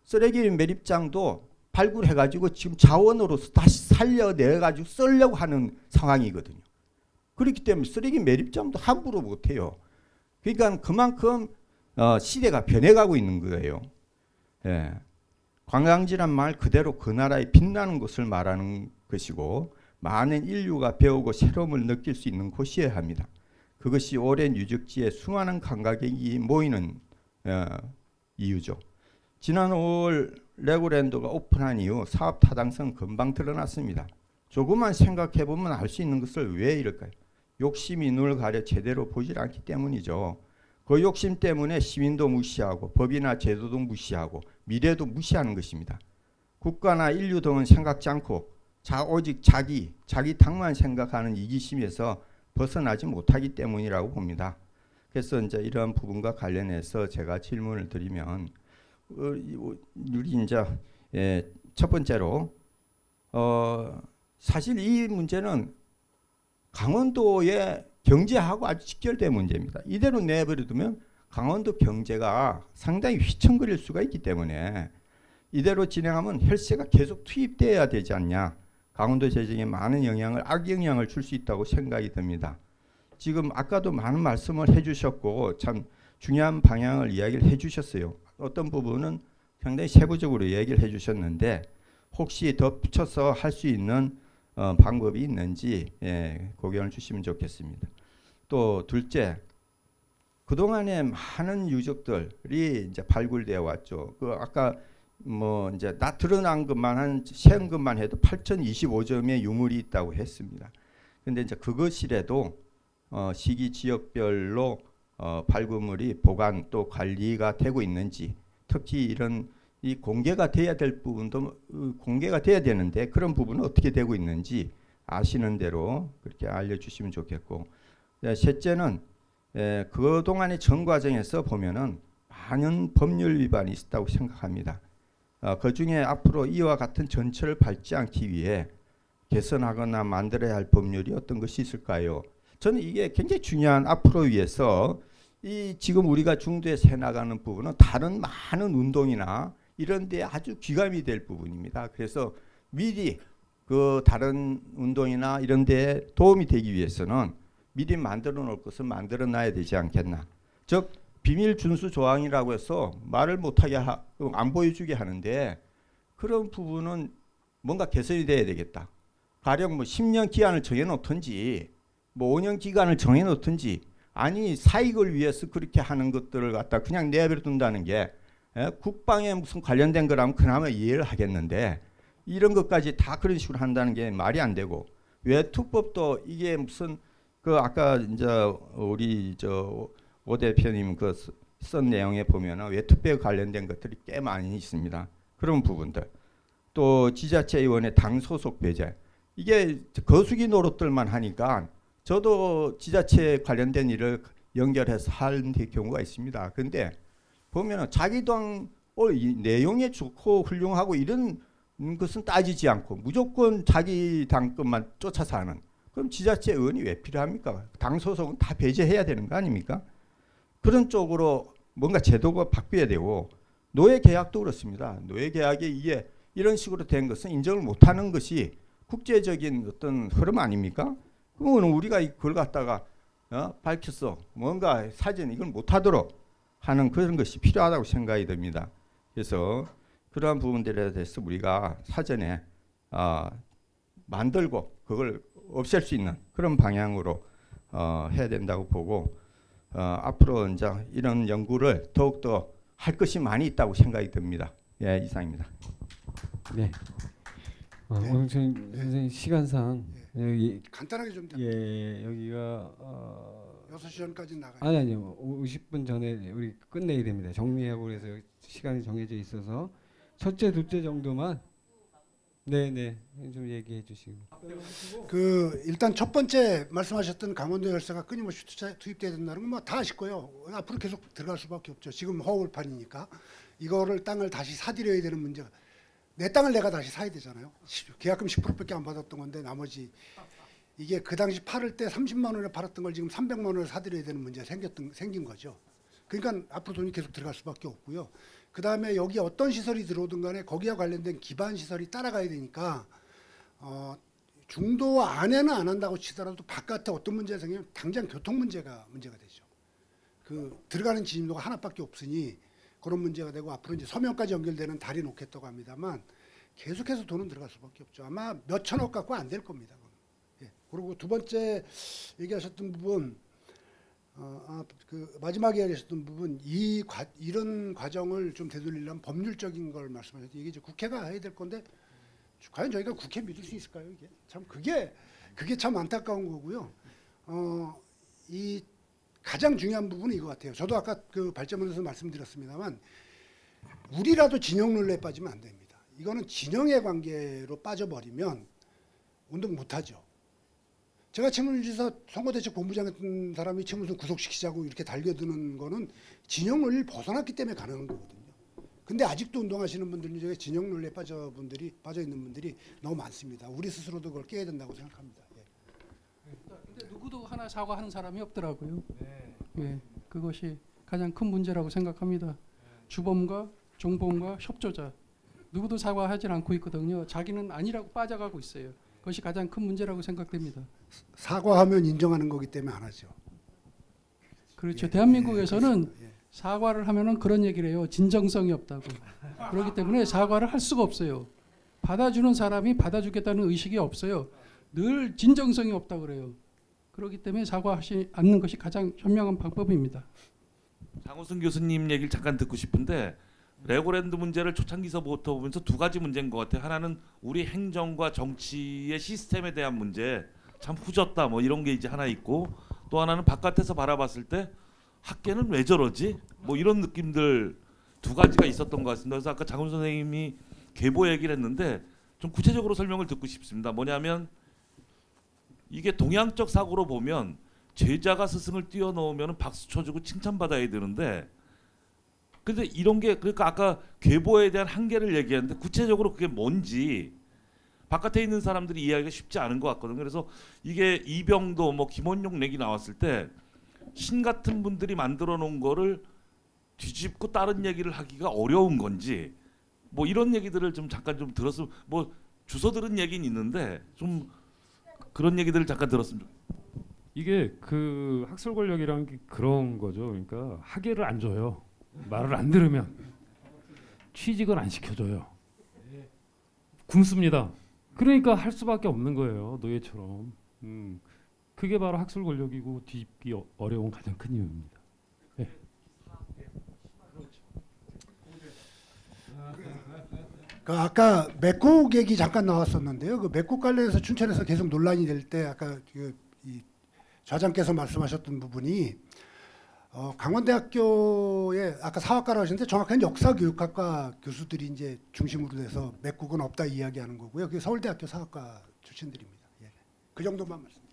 쓰레기 매립장도 발굴해가지고 지금 자원으로 다시 살려내가지고 쓰려고 하는 상황이거든요. 그렇기 때문에 쓰레기 매립장도 함부로 못해요. 그러니까 그만큼 시대가 변해가고 있는 거예요. 예. 관광지란 말 그대로 그 나라의 빛나는 곳을 말하는 것이고 많은 인류가 배우고 새로움을 느낄 수 있는 곳이어야 합니다. 그것이 오랜 유적지에 수많은 관광객이 모이는 이유죠. 지난 5월 레고랜드가 오픈한 이후 사업 타당성 금방 드러났습니다. 조금만 생각해보면 알 수 있는 것을 왜 이럴까요? 욕심이 눈을 가려 제대로 보질 않기 때문이죠. 그 욕심 때문에 시민도 무시하고 법이나 제도도 무시하고 미래도 무시하는 것입니다. 국가나 인류 등은 생각지 않고 오직 자기 당만 생각하는 이기심에서 벗어나지 못하기 때문이라고 봅니다. 그래서 이제 이러한 부분과 관련해서 제가 질문을 드리면 우리 이제 첫 번째로 사실 이 문제는 강원도의 경제하고 아주 직결된 문제입니다. 이대로 내버려두면 강원도 경제가 상당히 휘청거릴 수가 있기 때문에 이대로 진행하면 혈세가 계속 투입돼야 되지 않냐. 강원도 재정에 많은 악영향을 줄 수 있다고 생각이 듭니다. 지금 아까도 많은 말씀을 해주셨고 참 중요한 방향을 이야기를 해주셨어요. 어떤 부분은 상당히 세부적으로 얘기를 해주셨는데 혹시 덧붙여서 할 수 있는 방법이 있는지 고견을 주시면 좋겠습니다. 또 둘째, 그동안에 많은 유적들이 이제 발굴되어 왔죠. 그 아까 뭐 이제 다 드러난 것만 한 세운 것만 해도 8,025점의 유물이 있다고 했습니다. 근데 이제 그것이라도 시기 지역별로 발굴물이 보관 또 관리가 되고 있는지, 특히 이런 이 공개가 돼야 될 부분도 공개가 돼야 되는데 그런 부분은 어떻게 되고 있는지 아시는 대로 그렇게 알려주시면 좋겠고, 셋째는 그동안의 전 과정에서 보면은 많은 법률 위반이 있었다고 생각합니다. 그 중에 앞으로 이와 같은 전철을 밟지 않기 위해 개선하거나 만들어야 할 법률이 어떤 것이 있을까요? 저는 이게 굉장히 중요한, 앞으로 위해서 이 지금 우리가 중도에서 해나가는 부분은 다른 많은 운동이나 이런 데 아주 귀감이 될 부분입니다. 그래서 미리 그 다른 운동이나 이런 데 도움이 되기 위해서는 미리 만들어 놓을 것을 만들어 놔야 되지 않겠나. 즉 비밀 준수 조항이라고 해서 말을 못하게 안 보여주게 하는데 그런 부분은 뭔가 개선이 돼야 되겠다. 가령 뭐 10년 기한을 정해놓든지 뭐 5년 기간을 정해놓든지, 아니 사익을 위해서 그렇게 하는 것들을 갖다 그냥 내버려둔다는 게 국방에 무슨 관련된 거라면 그나마 이해를 하겠는데 이런 것까지 다 그런 식으로 한다는 게 말이 안 되고, 외투법도 이게 무슨 그 아까 이제 우리 오 대표님 그 쓴 내용에 보면은 외투법에 관련된 것들이 꽤 많이 있습니다. 그런 부분들. 또 지자체 의원의 당 소속 배제, 이게 거수기 노릇들만 하니까 저도 지자체 관련된 일을 연결해서 하는 경우가 있습니다. 그런데 보면은 자기 당 이 내용이 좋고 훌륭하고 이런 것은 따지지 않고 무조건 자기 당 것만 쫓아서 하는, 그럼 지자체 의원이 왜 필요합니까? 당 소속은 다 배제해야 되는 거 아닙니까? 그런 쪽으로 뭔가 제도가 바뀌어야 되고, 노예 계약도 그렇습니다. 노예 계약이 이게 이런 식으로 된 것은 인정을 못하는 것이 국제적인 어떤 흐름 아닙니까? 그러면 우리가 그걸 갖다가 밝혔어, 뭔가 사전 이걸 못하도록 하는 그런 것이 필요하다고 생각이 듭니다. 그래서 그러한 부분들에 대해서 우리가 사전에 만들고 그걸 없앨 수 있는 그런 방향으로 해야 된다고 보고, 앞으로 이제 이런 연구를 더욱더 할 것이 많이 있다고 생각이 듭니다. 예, 이상입니다. 네. 오늘 선생님 시간상 여기 간단하게 좀 여기가 6시 전까지 나가요. 아니요. 50분 전에 우리 끝내야 됩니다. 정리하고 그래서 여기 시간이 정해져 있어서 첫째, 둘째 정도만 좀 얘기해 주시고. 일단 첫 번째 말씀하셨던 강원도 열사가 끊임없이 투입돼야 된다는 건 뭐 다 아실 거예요. 앞으로 계속 들어갈 수밖에 없죠. 지금 허울판이니까 이거를 땅을 다시 사들여야 되는 문제가, 내 땅을 내가 다시 사야 되잖아요. 계약금 10%밖에 안 받았던 건데 나머지 이게 그 당시 팔을 때 30만 원에 팔았던 걸 지금 300만 원에 사들여야 되는 문제가 생긴 거죠. 그러니까 앞으로 돈이 계속 들어갈 수밖에 없고요. 그 다음에 여기 어떤 시설이 들어오든 간에 거기와 관련된 기반 시설이 따라가야 되니까 중도 안에는 안 한다고 치더라도 바깥에 어떤 문제가 생기면 당장 교통 문제가 되죠. 그 들어가는 진입로가 하나밖에 없으니 그런 문제가 되고, 앞으로 이제 서면까지 연결되는 다리 놓겠다고 합니다만 계속해서 돈은 들어갈 수밖에 없죠. 아마 몇 천억 갖고 안 될 겁니다. 예. 그리고 두 번째 얘기하셨던 부분, 그 마지막에 얘기하셨던 부분, 이런 과정을 좀 되돌리려면 법률적인 걸 말씀하셨죠. 이게 이제 국회가 해야 될 건데 과연 저희가 국회 믿을 수 있을까요? 이게 참 그게 참 안타까운 거고요. 이 가장 중요한 부분은 이거 같아요. 저도 아까 그 발제문에서 말씀드렸습니다만 우리라도 진영 논리에 빠지면 안 됩니다. 이거는 진영의 관계로 빠져버리면 운동 못하죠. 제가 친문주의사 선거대책본부장 했던 사람이 친문을 구속시키자고 이렇게 달겨드는 거는 진영 논리를 벗어났기 때문에 가능한 거거든요. 근데 아직도 운동하시는 분들 중에 진영 논리에 빠져 있는 분들이 너무 많습니다. 우리 스스로도 그걸 깨야 된다고 생각합니다. 근데 누구도 하나 사과하는 사람이 없더라고요. 예, 그것이 가장 큰 문제라고 생각합니다. 주범과 종범과 협조자 누구도 사과하지 않고 있거든요. 자기는 아니라고 빠져가고 있어요. 그것이 가장 큰 문제라고 생각됩니다. 사과하면 인정하는 거기 때문에 안 하죠. 그렇죠. 대한민국에서는 사과를 하면은 그런 얘기를 해요. 진정성이 없다고. 그렇기 때문에 사과를 할 수가 없어요. 받아주는 사람이 받아주겠다는 의식이 없어요. 늘 진정성이 없다고 그래요. 그렇기 때문에 사과하지 않는 것이 가장 현명한 방법입니다. 장호승 교수님 얘기를 잠깐 듣고 싶은데, 레고랜드 문제를 초창기서부터 보면서 두 가지 문제인 것 같아요. 하나는 우리 행정과 정치의 시스템에 대한 문제, 참 후졌다 뭐 이런 게 이제 하나 있고, 또 하나는 바깥에서 바라봤을 때 학계는 왜 저러지? 뭐 이런 느낌들 두 가지가 있었던 것 같습니다. 그래서 아까 장훈 선생님이 계보 얘기를 했는데 좀 구체적으로 설명을 듣고 싶습니다. 뭐냐면 이게 동양적 사고로 보면 제자가 스승을 뛰어넘으면 박수 쳐주고 칭찬받아야 되는데, 근데 이런 게 그러니까 아까 계보에 대한 한계를 얘기하는데 구체적으로 그게 뭔지 바깥에 있는 사람들이 이해하기가 쉽지 않은 것 같거든요. 그래서 이게 이병도 뭐 김원용 얘기 나왔을 때 신 같은 분들이 만들어 놓은 거를 뒤집고 다른 얘기를 하기가 어려운 건지 뭐 이런 얘기들을 좀 잠깐 좀 들었으면, 뭐 주워 들은 얘기는 있는데 좀 그런 얘기들을 잠깐 들었으면 좋겠어요. 이게 그 학술 권력이란 게 그런 거죠. 그러니까 학예를 안 줘요. 말을 안 들으면 취직을 안 시켜줘요. 굶습니다. 그러니까 할 수밖에 없는 거예요. 노예처럼. 그게 바로 학술 권력이고 뒤집기 어려운 가장 큰 이유입니다. 네. 그 아까 맥국 얘기 잠깐 나왔었는데요. 그 맥국 관련해서 춘천에서 계속 논란이 될 때 아까 이 좌장께서 말씀하셨던 부분이 강원대학교에 아까 사학과라고 하셨는데 정확한 역사교육학과 교수들이 이제 중심으로 돼서 맥국은 없다 이야기하는 거고요. 그게 서울대학교 사학과 출신들입니다. 예. 그 정도만 말씀드리겠습니다.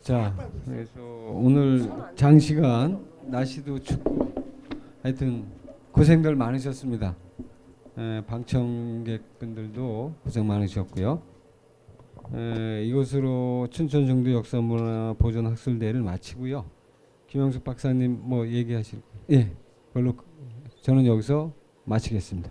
자, 그래서 오늘 장시간 날씨도 춥고 하여튼 고생들 많으셨습니다. 방청객분들도 고생 많으셨고요. 이것으로 춘천정도 역사문화 보존 학술대회를 마치고요. 김영숙 박사님 뭐 얘기하실 거? 예, 별로 저는 여기서 마치겠습니다.